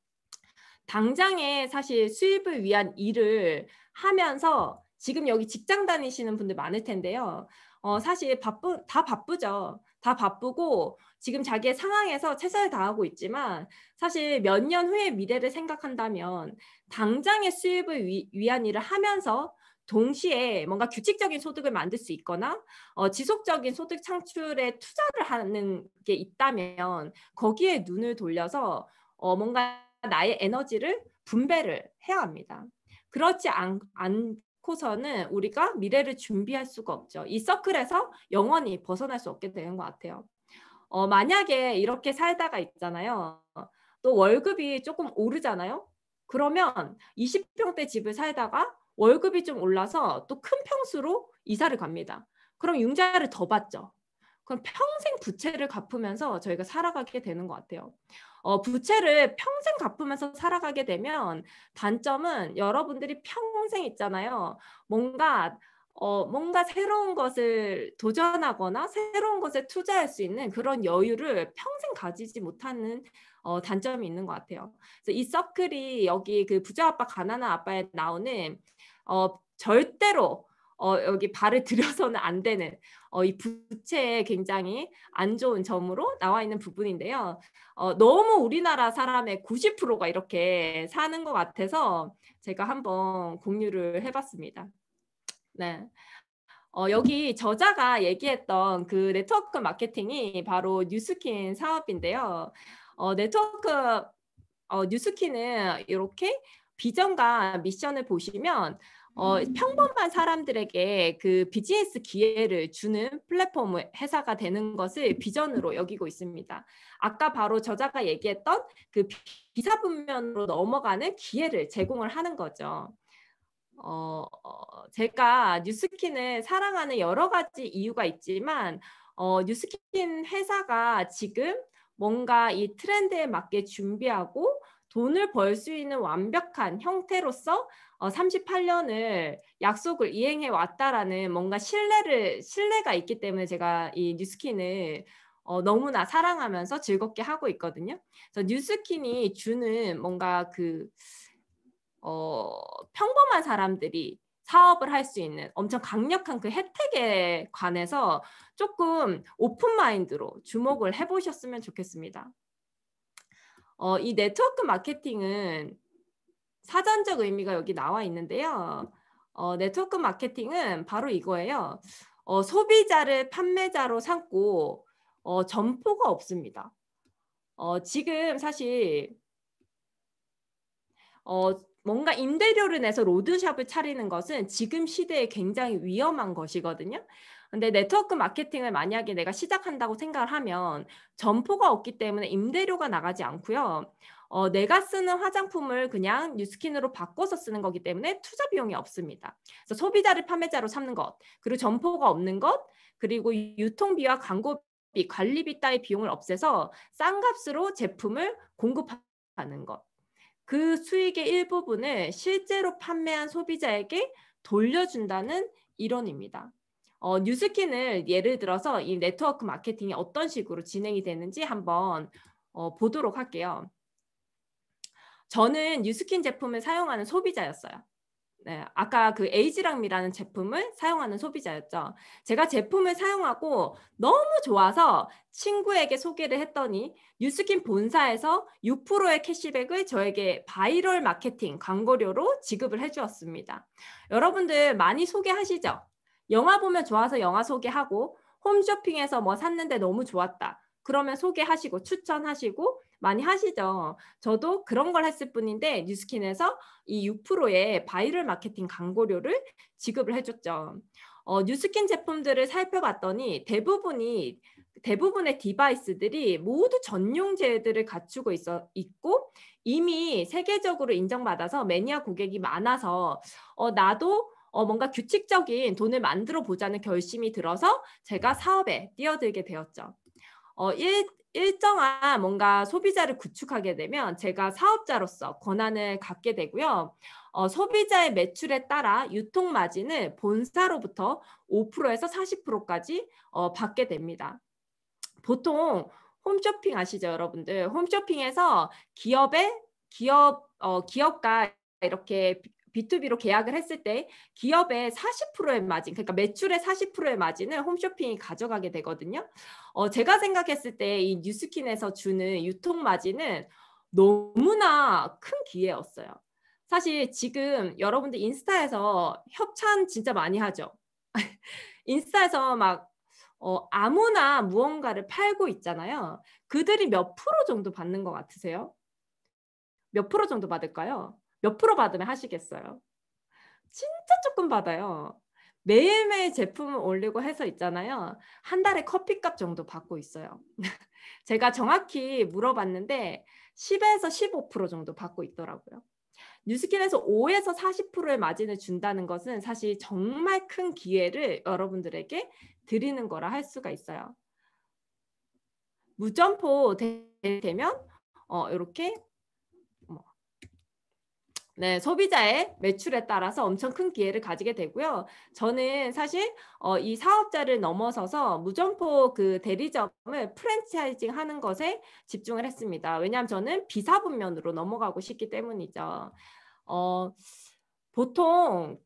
당장에 사실 수입을 위한 일을 하면서 지금 여기 직장 다니시는 분들 많을 텐데요. 사실 다 바쁘죠. 다 바쁘고 지금 자기의 상황에서 최선을 다하고 있지만 사실 몇 년 후의 미래를 생각한다면 당장의 수입을 위한 일을 하면서 동시에 뭔가 규칙적인 소득을 만들 수 있거나 지속적인 소득 창출에 투자를 하는 게 있다면 거기에 눈을 돌려서 뭔가 나의 에너지를 분배를 해야 합니다. 그렇지 않고서는 우리가 미래를 준비할 수가 없죠. 이 서클에서 영원히 벗어날 수 없게 되는 것 같아요. 만약에 이렇게 살다가 있잖아요. 또 월급이 조금 오르잖아요. 그러면 20평대 집을 살다가 월급이 좀 올라서 또 큰 평수로 이사를 갑니다. 그럼 융자를 더 받죠. 그럼 평생 부채를 갚으면서 저희가 살아가게 되는 것 같아요. 부채를 평생 갚으면서 살아가게 되면 단점은 여러분들이 평생 있잖아요. 뭔가 새로운 것을 도전하거나 새로운 것에 투자할 수 있는 그런 여유를 평생 가지지 못하는 단점이 있는 것 같아요. 그래서 이 서클이 여기 그 부자 아빠, 가난한 아빠에 나오는 절대로 여기 발을 들여서는 안 되는 이 부채에 굉장히 안 좋은 점으로 나와 있는 부분인데요. 너무 우리나라 사람의 90%가 이렇게 사는 것 같아서 제가 한번 공유를 해봤습니다. 네. 여기 저자가 얘기했던 그 네트워크 마케팅이 바로 뉴스킨 사업인데요. 뉴스킨은 이렇게 비전과 미션을 보시면 평범한 사람들에게 그 비즈니스 기회를 주는 플랫폼 회사가 되는 것을 비전으로 여기고 있습니다. 아까 바로 저자가 얘기했던 그 비사분면으로 넘어가는 기회를 제공을 하는 거죠. 제가 뉴스킨을 사랑하는 여러 가지 이유가 있지만 뉴스킨 회사가 지금 뭔가 이 트렌드에 맞게 준비하고 돈을 벌 수 있는 완벽한 형태로서 38년을 약속을 이행해 왔다라는 뭔가 신뢰가 있기 때문에 제가 이 뉴스킨을 너무나 사랑하면서 즐겁게 하고 있거든요. 그래서 뉴스킨이 주는 뭔가 그 평범한 사람들이 사업을 할 수 있는 엄청 강력한 그 혜택에 관해서 조금 오픈 마인드로 주목을 해보셨으면 좋겠습니다. 이 네트워크 마케팅은 사전적 의미가 여기 나와 있는데요. 네트워크 마케팅은 바로 이거예요. 소비자를 판매자로 삼고 점포가 없습니다. 지금 사실 뭔가 임대료를 내서 로드샵을 차리는 것은 지금 시대에 굉장히 위험한 것이거든요. 근데 네트워크 마케팅을 만약에 내가 시작한다고 생각을 하면 점포가 없기 때문에 임대료가 나가지 않고요. 내가 쓰는 화장품을 그냥 뉴스킨으로 바꿔서 쓰는 거기 때문에 투자 비용이 없습니다. 그래서 소비자를 판매자로 삼는 것, 그리고 점포가 없는 것, 그리고 유통비와 광고비, 관리비 따위 비용을 없애서 싼 값으로 제품을 공급하는 것. 그 수익의 일부분을 실제로 판매한 소비자에게 돌려준다는 이론입니다. 뉴스킨을 예를 들어서 이 네트워크 마케팅이 어떤 식으로 진행이 되는지 한번 보도록 할게요. 저는 뉴스킨 제품을 사용하는 소비자였어요. 네, 아까 그 에이지랑미라는 제품을 사용하는 소비자였죠. 제가 제품을 사용하고 너무 좋아서 친구에게 소개를 했더니 뉴스킨 본사에서 6%의 캐시백을 저에게 바이럴 마케팅 광고료로 지급을 해주었습니다. 여러분들 많이 소개하시죠? 영화 보면 좋아서 영화 소개하고 홈쇼핑에서 뭐 샀는데 너무 좋았다. 그러면 소개하시고 추천하시고 많이 하시죠. 저도 그런 걸 했을 뿐인데 뉴스킨에서 이 6%의 바이럴 마케팅 광고료를 지급을 해줬죠. 뉴스킨 제품들을 살펴봤더니 대부분의 디바이스들이 모두 전용제들을 갖추고 있고 이미 세계적으로 인정받아서 매니아 고객이 많아서 나도 뭔가 규칙적인 돈을 만들어 보자는 결심이 들어서 제가 사업에 뛰어들게 되었죠. 일정한 뭔가 소비자를 구축하게 되면 제가 사업자로서 권한을 갖게 되고요. 소비자의 매출에 따라 유통 마진을 본사로부터 5%에서 40%까지 받게 됩니다. 보통 홈쇼핑 아시죠, 여러분들? 홈쇼핑에서 기업가 이렇게 B2B로 계약을 했을 때 기업의 40%의 마진, 그러니까 매출의 40%의 마진을 홈쇼핑이 가져가게 되거든요. 제가 생각했을 때 이 뉴스킨에서 주는 유통 마진은 너무나 큰 기회였어요. 사실 지금 여러분들 인스타에서 협찬 진짜 많이 하죠. 인스타에서 막 아무나 무언가를 팔고 있잖아요. 그들이 몇 프로 정도 받는 것 같으세요? 몇 프로 정도 받을까요? 몇 프로 받으면 하시겠어요? 진짜 조금 받아요. 매일매일 제품을 올리고 해서 있잖아요. 한 달에 커피값 정도 받고 있어요. 제가 정확히 물어봤는데 10에서 15% 정도 받고 있더라고요. 뉴스킨에서 5에서 40%의 마진을 준다는 것은 사실 정말 큰 기회를 여러분들에게 드리는 거라 할 수가 있어요. 무점포 되면 이렇게 네, 소비자의 매출에 따라서 엄청 큰 기회를 가지게 되고요. 저는 사실 이 사업자를 넘어서서 무점포 그 대리점을 프랜차이징 하는 것에 집중을 했습니다. 왜냐하면 저는 비사분면으로 넘어가고 싶기 때문이죠. 보통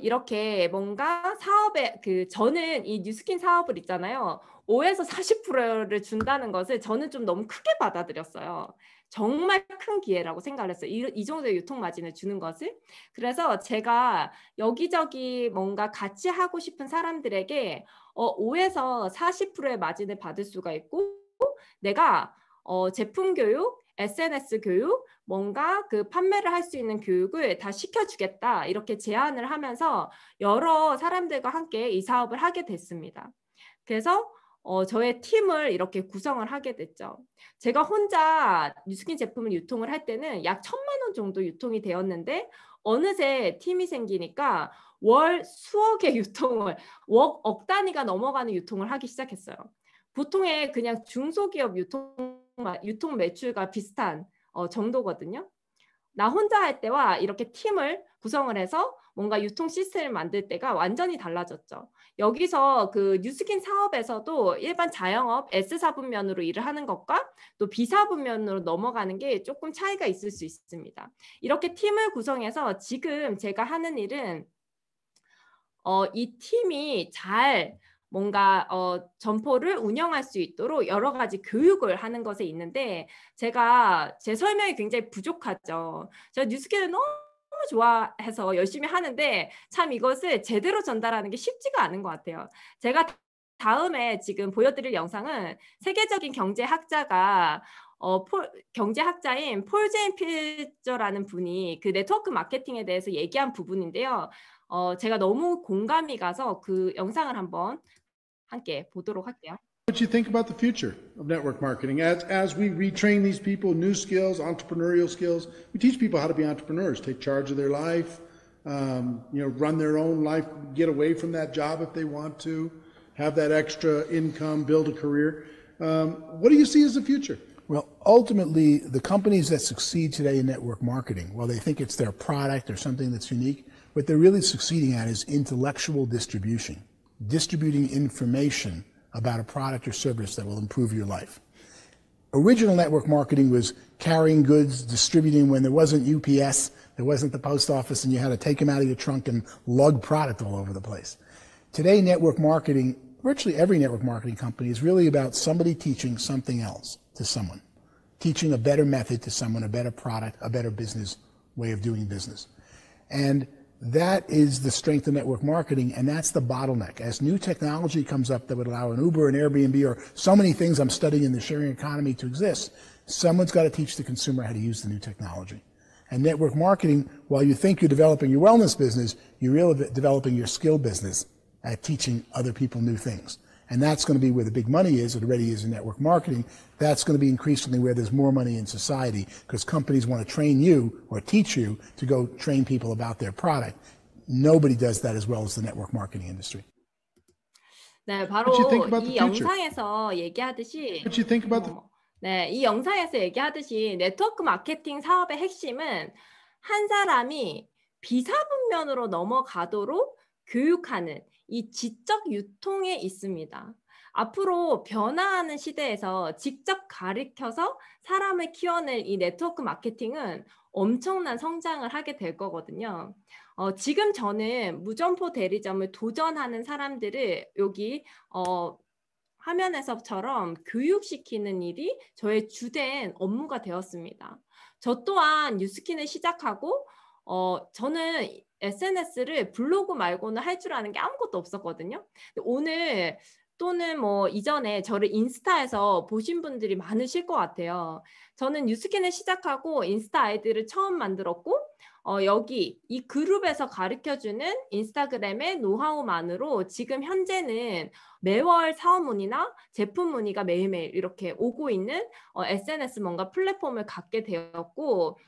이렇게 뭔가 사업에 저는 이 뉴스킨 사업을 있잖아요. 5에서 40%를 준다는 것을 저는 좀 너무 크게 받아들였어요. 정말 큰 기회라고 생각을 했어요. 이 정도의 유통 마진을 주는 것을. 그래서 제가 여기저기 뭔가 같이 하고 싶은 사람들에게 5에서 40%의 마진을 받을 수가 있고, 내가 제품 교육, SNS 교육, 뭔가 그 판매를 할 수 있는 교육을 다 시켜주겠다, 이렇게 제안을 하면서 여러 사람들과 함께 이 사업을 하게 됐습니다. 그래서 저의 팀을 이렇게 구성을 하게 됐죠. 제가 혼자 뉴스킨 제품을 유통을 할 때는 약 1,000만 원 정도 유통이 되었는데 어느새 팀이 생기니까 월 수억의 유통을, 억 단위가 넘어가는 유통을 하기 시작했어요. 보통의 그냥 중소기업 유통 매출과 비슷한 정도거든요. 나 혼자 할 때와 이렇게 팀을 구성을 해서 뭔가 유통 시스템을 만들 때가 완전히 달라졌죠. 여기서 그 뉴스킨 사업에서도 일반 자영업 S사분면으로 일을 하는 것과 또 B사분면으로 넘어가는 게 조금 차이가 있을 수 있습니다. 이렇게 팀을 구성해서 지금 제가 하는 일은 이 팀이 잘 뭔가 점포를 운영할 수 있도록 여러 가지 교육을 하는 것에 있는데, 제가 제 설명이 굉장히 부족하죠. 제가 뉴스킨을 너무 좋아해서 열심히 하는데 참 이것을 제대로 전달하는 게 쉽지가 않은 것 같아요. 제가 다음에 지금 보여드릴 영상은 세계적인 경제학자가 경제학자인 폴 제인 필저라는 분이 그 네트워크 마케팅에 대해서 얘기한 부분인데요. 제가 너무 공감이 가서 그 영상을 한번 함께 보도록 할게요. What you think about the future of network marketing as we retrain these people, new skills, entrepreneurial skills. We teach people how to be entrepreneurs, take charge of their life, run their own life, get away from that job if they want to, have that extra income, build a career. What do you see as the future? Well, ultimately, the companies that succeed today in network marketing, while they think it's their product or something that's unique, what they're really succeeding at is intellectual distribution, distributing information about a product or service that will improve your life. Original network marketing was carrying goods, distributing when there wasn't UPS, there wasn't the post office, and you had to take them out of your trunk and lug product all over the place. Today, network marketing, virtually every network marketing company, is really about somebody teaching something else to someone, teaching a better method to someone, a better product, a better business way of doing business. And that is the strength of network marketing, and that's the bottleneck. As new technology comes up that would allow an Uber, an Airbnb, or so many things I'm studying in the sharing economy to exist, someone's got to teach the consumer how to use the new technology. And network marketing, while you think you're developing your wellness business, you're really developing your skill business at teaching other people new things. And that's going to be where the big money is. It already is in network marketing. That's going to be increasingly where there's more money in society, because companies want to train you or teach you to go train people about their product. Nobody does that as well as the network marketing industry. 네, 바로 이 영상에서 얘기하듯이 네, 이 영상에서 얘기하듯이 네트워크 마케팅 사업의 핵심은 한 사람이 비사분면으로 넘어가도록 교육하는 이 지적 유통에 있습니다. 앞으로 변화하는 시대에서 직접 가르쳐서 사람을 키워낼 이 네트워크 마케팅은 엄청난 성장을 하게 될 거거든요. 지금 저는 무점포 대리점을 도전하는 사람들을 여기 화면에서처럼 교육시키는 일이 저의 주된 업무가 되었습니다. 저 또한 뉴스킨을 시작하고 저는 SNS를 블로그 말고는 할 줄 아는 게 아무것도 없었거든요. 오늘 또는 뭐 이전에 저를 인스타에서 보신 분들이 많으실 것 같아요. 저는 뉴스킨을 시작하고 인스타 아이디를 처음 만들었고 여기 이 그룹에서 가르쳐주는 인스타그램의 노하우만으로 지금 현재는 매월 사업 문의나 제품 문의가 매일매일 이렇게 오고 있는 SNS 뭔가 플랫폼을 갖게 되었고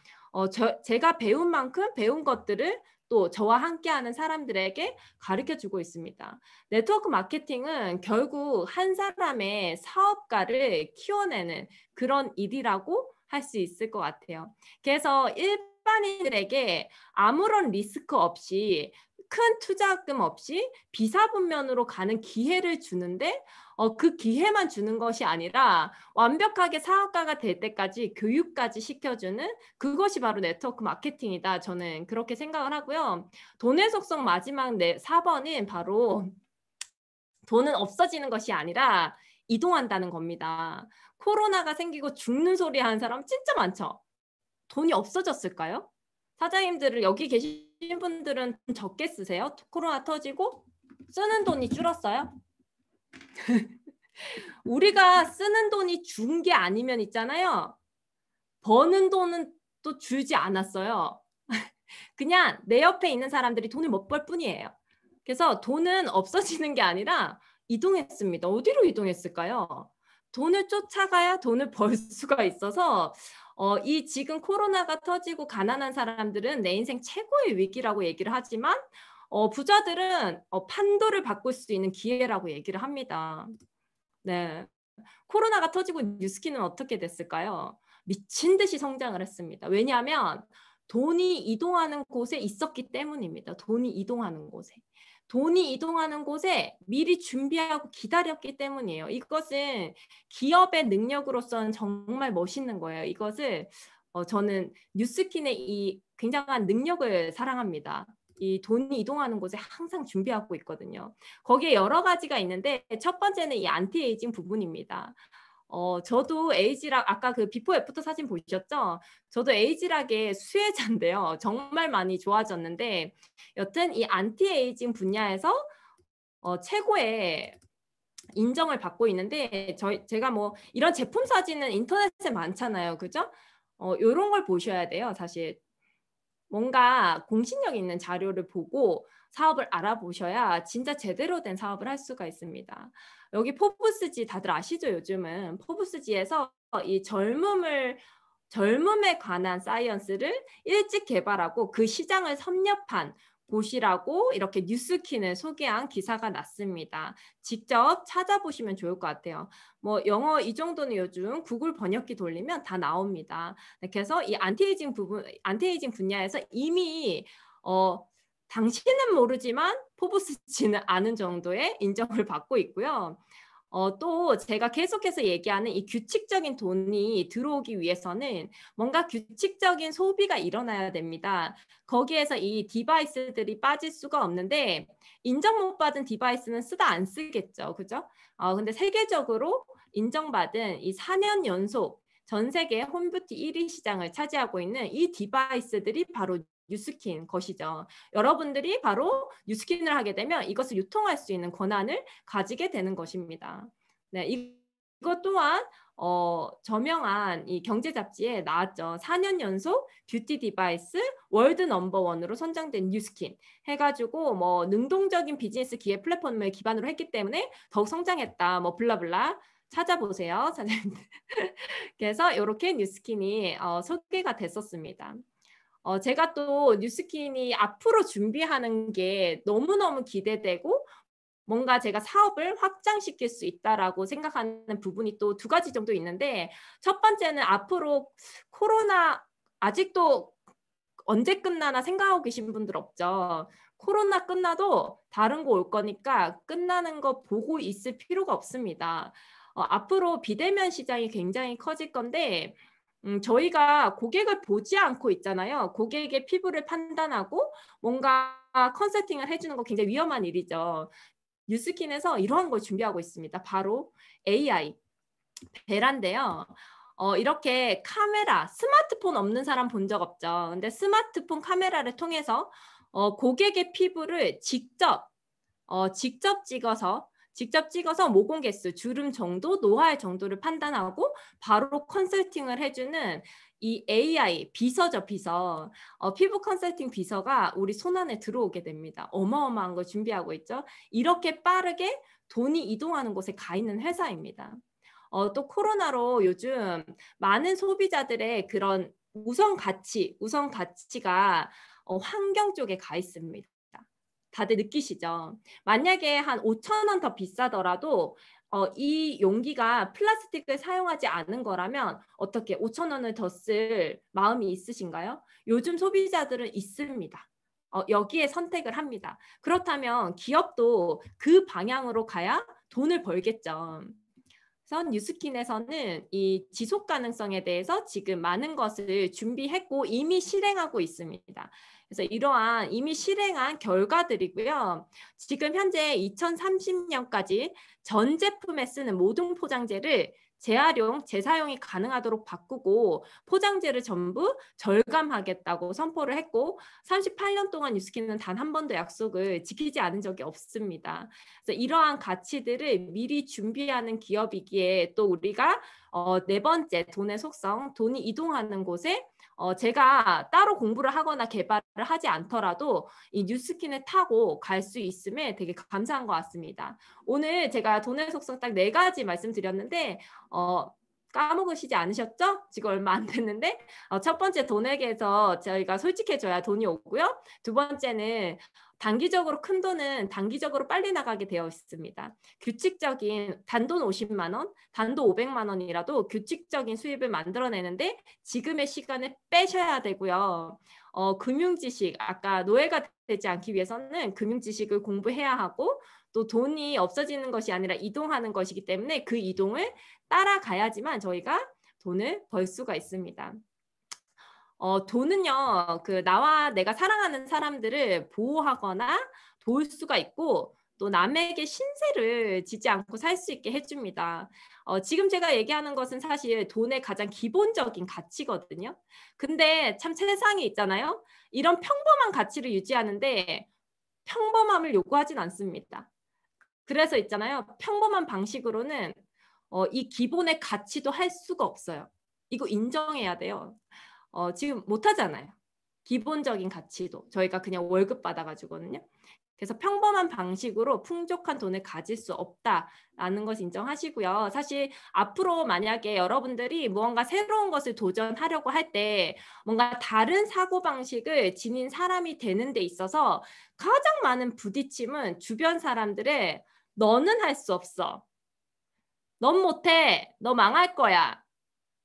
제가 배운 만큼 배운 것들을 또 저와 함께하는 사람들에게 가르쳐주고 있습니다. 네트워크 마케팅은 결국 한 사람의 사업가를 키워내는 그런 일이라고 할 수 있을 것 같아요. 그래서 일반인들에게 아무런 리스크 없이 큰 투자금 없이 비사분면으로 가는 기회를 주는데 그 기회만 주는 것이 아니라 완벽하게 사업가가 될 때까지 교육까지 시켜주는 그것이 바로 네트워크 마케팅이다. 저는 그렇게 생각을 하고요. 돈의 속성 마지막 4번은 바로 돈은 없어지는 것이 아니라 이동한다는 겁니다. 코로나가 생기고 죽는 소리 하는 사람 진짜 많죠. 돈이 없어졌을까요? 사장님들을 여기 계신 분들은 적게 쓰세요? 코로나 터지고 쓰는 돈이 줄었어요? 우리가 쓰는 돈이 준 게 아니면 있잖아요. 버는 돈은 또 줄지 않았어요. 그냥 내 옆에 있는 사람들이 돈을 못 벌 뿐이에요. 그래서 돈은 없어지는 게 아니라 이동했습니다. 어디로 이동했을까요? 돈을 쫓아가야 돈을 벌 수가 있어서 이 지금 코로나가 터지고 가난한 사람들은 내 인생 최고의 위기라고 얘기를 하지만 부자들은 판도를 바꿀 수 있는 기회라고 얘기를 합니다. 네, 코로나가 터지고 뉴스킨은 어떻게 됐을까요? 미친 듯이 성장을 했습니다. 왜냐하면 돈이 이동하는 곳에 있었기 때문입니다. 돈이 이동하는 곳에. 돈이 이동하는 곳에 미리 준비하고 기다렸기 때문이에요. 이것은 기업의 능력으로서는 정말 멋있는 거예요. 이것을 저는 뉴스킨의 이 굉장한 능력을 사랑합니다. 이 돈이 이동하는 곳에 항상 준비하고 있거든요. 거기에 여러 가지가 있는데 첫 번째는 이 안티에이징 부분입니다. 저도 에이지락 아까 그 비포 애프터 사진 보셨죠? 저도 에이지락의 수혜자인데요. 정말 많이 좋아졌는데 여튼 이 안티에이징 분야에서 최고의 인정을 받고 있는데 제가 뭐 이런 제품 사진은 인터넷에 많잖아요. 그죠? 이런 걸 보셔야 돼요. 사실 뭔가 공신력 있는 자료를 보고 사업을 알아보셔야 진짜 제대로 된 사업을 할 수가 있습니다. 여기 포브스지 다들 아시죠? 요즘은 포브스지에서 이 젊음에 관한 사이언스를 일찍 개발하고 그 시장을 섭렵한 곳이라고 이렇게 뉴스킨을 소개한 기사가 났습니다. 직접 찾아보시면 좋을 것 같아요. 뭐 영어 이 정도는 요즘 구글 번역기 돌리면 다 나옵니다. 그래서 이 안티에이징 분야에서 이미 당신은 모르지만 포브스지는 아는 정도의 인정을 받고 있고요. 또 제가 계속해서 얘기하는 이 규칙적인 돈이 들어오기 위해서는 뭔가 규칙적인 소비가 일어나야 됩니다. 거기에서 이 디바이스들이 빠질 수가 없는데 인정 못 받은 디바이스는 쓰다 안 쓰겠죠. 그죠? 근데 세계적으로 인정받은 이 4년 연속 전 세계 홈뷰티 1위 시장을 차지하고 있는 이 디바이스들이 바로 뉴스킨 것이죠. 여러분들이 바로 뉴스킨을 하게 되면 이것을 유통할 수 있는 권한을 가지게 되는 것입니다. 네, 이것 또한 저명한 이 경제 잡지에 나왔죠. 4년 연속 뷰티 디바이스 월드 넘버1으로 선정된 뉴스킨 해가지고 뭐 능동적인 비즈니스 기획 플랫폼을 기반으로 했기 때문에 더욱 성장했다. 뭐 블라블라 찾아보세요. 그래서 이렇게 뉴스킨이 소개가 됐었습니다. 제가 또 뉴스킨이 앞으로 준비하는 게 너무너무 기대되고 뭔가 제가 사업을 확장시킬 수 있다라고 생각하는 부분이 또 2가지 정도 있는데 첫 번째는 앞으로 코로나 아직도 언제 끝나나 생각하고 계신 분들 없죠. 코로나 끝나도 다른 거 올 거니까 끝나는 거 보고 있을 필요가 없습니다. 앞으로 비대면 시장이 굉장히 커질 건데 저희가 고객을 보지 않고 있잖아요. 고객의 피부를 판단하고 뭔가 컨설팅을 해주는 거 굉장히 위험한 일이죠. 뉴스킨에서 이러한 걸 준비하고 있습니다. 바로 AI 베란데요. 이렇게 카메라, 스마트폰 없는 사람 본 적 없죠. 근데 스마트폰 카메라를 통해서 고객의 피부를 직접 찍어서 모공 개수, 주름 정도, 노화의 정도를 판단하고 바로 컨설팅을 해주는 이 AI 비서죠, 비서. 피부 컨설팅 비서가 우리 손안에 들어오게 됩니다. 어마어마한 걸 준비하고 있죠. 이렇게 빠르게 돈이 이동하는 곳에 가 있는 회사입니다. 또 코로나로 요즘 많은 소비자들의 그런 우선 가치가 환경 쪽에 가 있습니다. 다들 느끼시죠? 만약에 한 5,000원 더 비싸더라도 이 용기가 플라스틱을 사용하지 않은 거라면 어떻게 5,000원을 더 쓸 마음이 있으신가요? 요즘 소비자들은 있습니다. 여기에 선택을 합니다. 그렇다면 기업도 그 방향으로 가야 돈을 벌겠죠. 그래서 뉴스킨에서는 이 지속 가능성에 대해서 지금 많은 것을 준비했고 이미 실행하고 있습니다. 그래서 이러한 이미 실행한 결과들이고요. 지금 현재 2030년까지 전 제품에 쓰는 모든 포장재를 재활용, 재사용이 가능하도록 바꾸고 포장재를 전부 절감하겠다고 선포를 했고 38년 동안 뉴스킨은 단 한 번도 약속을 지키지 않은 적이 없습니다. 그래서 이러한 가치들을 미리 준비하는 기업이기에 또 우리가 네 번째 돈의 속성, 돈이 이동하는 곳에 제가 따로 공부를 하거나 개발을 하지 않더라도 이 뉴스킨을 타고 갈 수 있음에 되게 감사한 것 같습니다. 오늘 제가 돈의 속성 딱 4가지 말씀드렸는데 까먹으시지 않으셨죠? 지금 얼마 안 됐는데 첫 번째 돈에게서 저희가 솔직해져야 돈이 오고요. 두 번째는 단기적으로 큰 돈은 단기적으로 빨리 나가게 되어 있습니다. 규칙적인 단돈 50만 원, 단돈 500만 원이라도 규칙적인 수입을 만들어내는데 지금의 시간을 빼셔야 되고요. 금융지식, 아까 노예가 되지 않기 위해서는 금융지식을 공부해야 하고 또 돈이 없어지는 것이 아니라 이동하는 것이기 때문에 그 이동을 따라가야지만 저희가 돈을 벌 수가 있습니다. 돈은요, 나와 내가 사랑하는 사람들을 보호하거나 도울 수가 있고 또 남에게 신세를 지지 않고 살 수 있게 해줍니다. 지금 제가 얘기하는 것은 사실 돈의 가장 기본적인 가치거든요. 근데 참 세상에 있잖아요. 이런 평범한 가치를 유지하는데 평범함을 요구하진 않습니다. 그래서 있잖아요. 평범한 방식으로는 이 기본의 가치도 할 수가 없어요. 이거 인정해야 돼요. 지금 못하잖아요. 기본적인 가치도 저희가 그냥 월급 받아가지고는요. 그래서 평범한 방식으로 풍족한 돈을 가질 수 없다라는 것을 인정하시고요. 사실 앞으로 만약에 여러분들이 무언가 새로운 것을 도전하려고 할 때 뭔가 다른 사고방식을 지닌 사람이 되는 데 있어서 가장 많은 부딪힘은 주변 사람들의 너는 할 수 없어. 넌 못해. 너 망할 거야.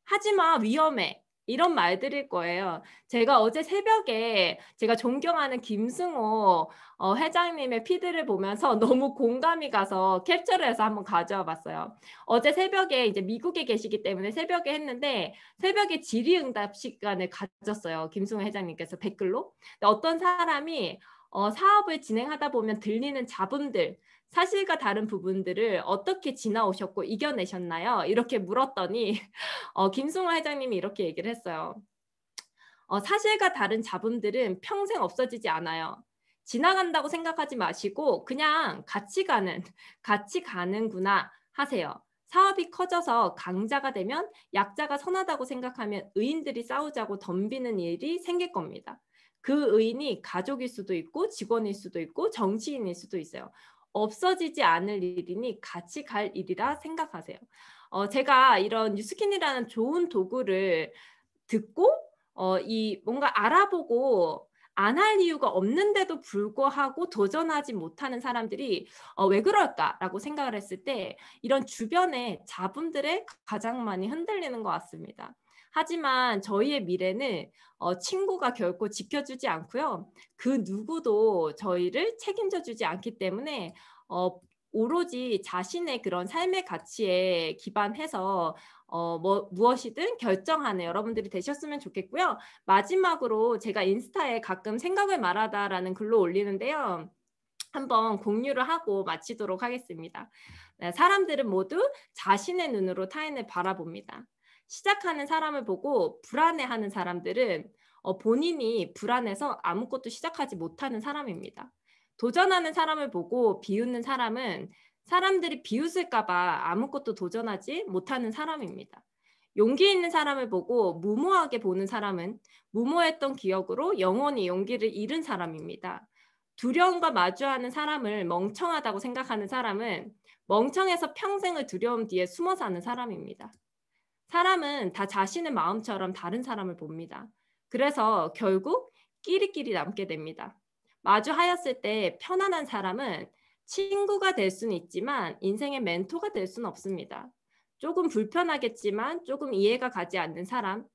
하지마. 위험해. 이런 말들일 거예요. 제가 어제 새벽에 제가 존경하는 김승호 회장님의 피드를 보면서 너무 공감이 가서 캡처를 해서 한번 가져와 봤어요. 어제 새벽에 이제 미국에 계시기 때문에 새벽에 했는데 새벽에 질의응답 시간을 가졌어요. 김승호 회장님께서 댓글로. 어떤 사람이 사업을 진행하다 보면 들리는 잡음들, 사실과 다른 부분들을 어떻게 지나오셨고 이겨내셨나요? 이렇게 물었더니 김승호 회장님이 이렇게 얘기를 했어요. 사실과 다른 잡음들은 평생 없어지지 않아요. 지나간다고 생각하지 마시고 그냥 같이 가는구나 하세요. 사업이 커져서 강자가 되면 약자가 선하다고 생각하면 의인들이 싸우자고 덤비는 일이 생길 겁니다. 그 의인이 가족일 수도 있고 직원일 수도 있고 정치인일 수도 있어요. 없어지지 않을 일이니 같이 갈 일이라 생각하세요. 제가 이런 뉴스킨이라는 좋은 도구를 듣고 뭔가 알아보고 안 할 이유가 없는데도 불구하고 도전하지 못하는 사람들이 왜 그럴까라고 생각을 했을 때 이런 주변의 잡음들에 가장 많이 흔들리는 것 같습니다. 하지만 저희의 미래는 친구가 결코 지켜주지 않고요. 그 누구도 저희를 책임져 주지 않기 때문에 오로지 자신의 그런 삶의 가치에 기반해서 무엇이든 결정하는 여러분들이 되셨으면 좋겠고요. 마지막으로 제가 인스타에 가끔 생각을 말하다라는 글로 올리는데요. 한번 공유를 하고 마치도록 하겠습니다. 네, 사람들은 모두 자신의 눈으로 타인을 바라봅니다. 시작하는 사람을 보고 불안해하는 사람들은 본인이 불안해서 아무것도 시작하지 못하는 사람입니다. 도전하는 사람을 보고 비웃는 사람은 사람들이 비웃을까 봐 아무것도 도전하지 못하는 사람입니다. 용기 있는 사람을 보고 무모하게 보는 사람은 무모했던 기억으로 영원히 용기를 잃은 사람입니다. 두려움과 마주하는 사람을 멍청하다고 생각하는 사람은 멍청해서 평생을 두려움 뒤에 숨어 사는 사람입니다. 사람은 다 자신의 마음처럼 다른 사람을 봅니다. 그래서 결국 끼리끼리 남게 됩니다. 마주하였을 때 편안한 사람은 친구가 될 수는 있지만 인생의 멘토가 될 수는 없습니다. 조금 불편하겠지만 조금 이해가 가지 않는 사람,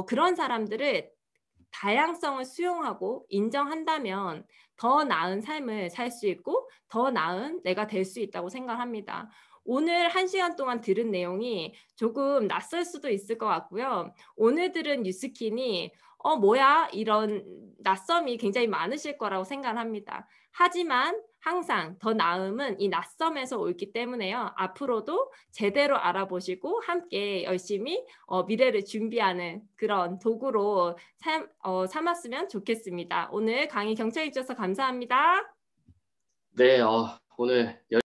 그런 사람들을 다양성을 수용하고 인정한다면 더 나은 삶을 살 수 있고 더 나은 내가 될 수 있다고 생각합니다. 오늘 1시간 동안 들은 내용이 조금 낯설 수도 있을 것 같고요. 오늘 들은 뉴스킨이 뭐야? 이런 낯섦이 굉장히 많으실 거라고 생각합니다. 하지만 항상 더 나음은 이 낯섦에서 오기 때문에요. 앞으로도 제대로 알아보시고 함께 열심히 미래를 준비하는 그런 도구로 삼았으면 좋겠습니다. 오늘 강의 경청해 주셔서 감사합니다. 네, 오늘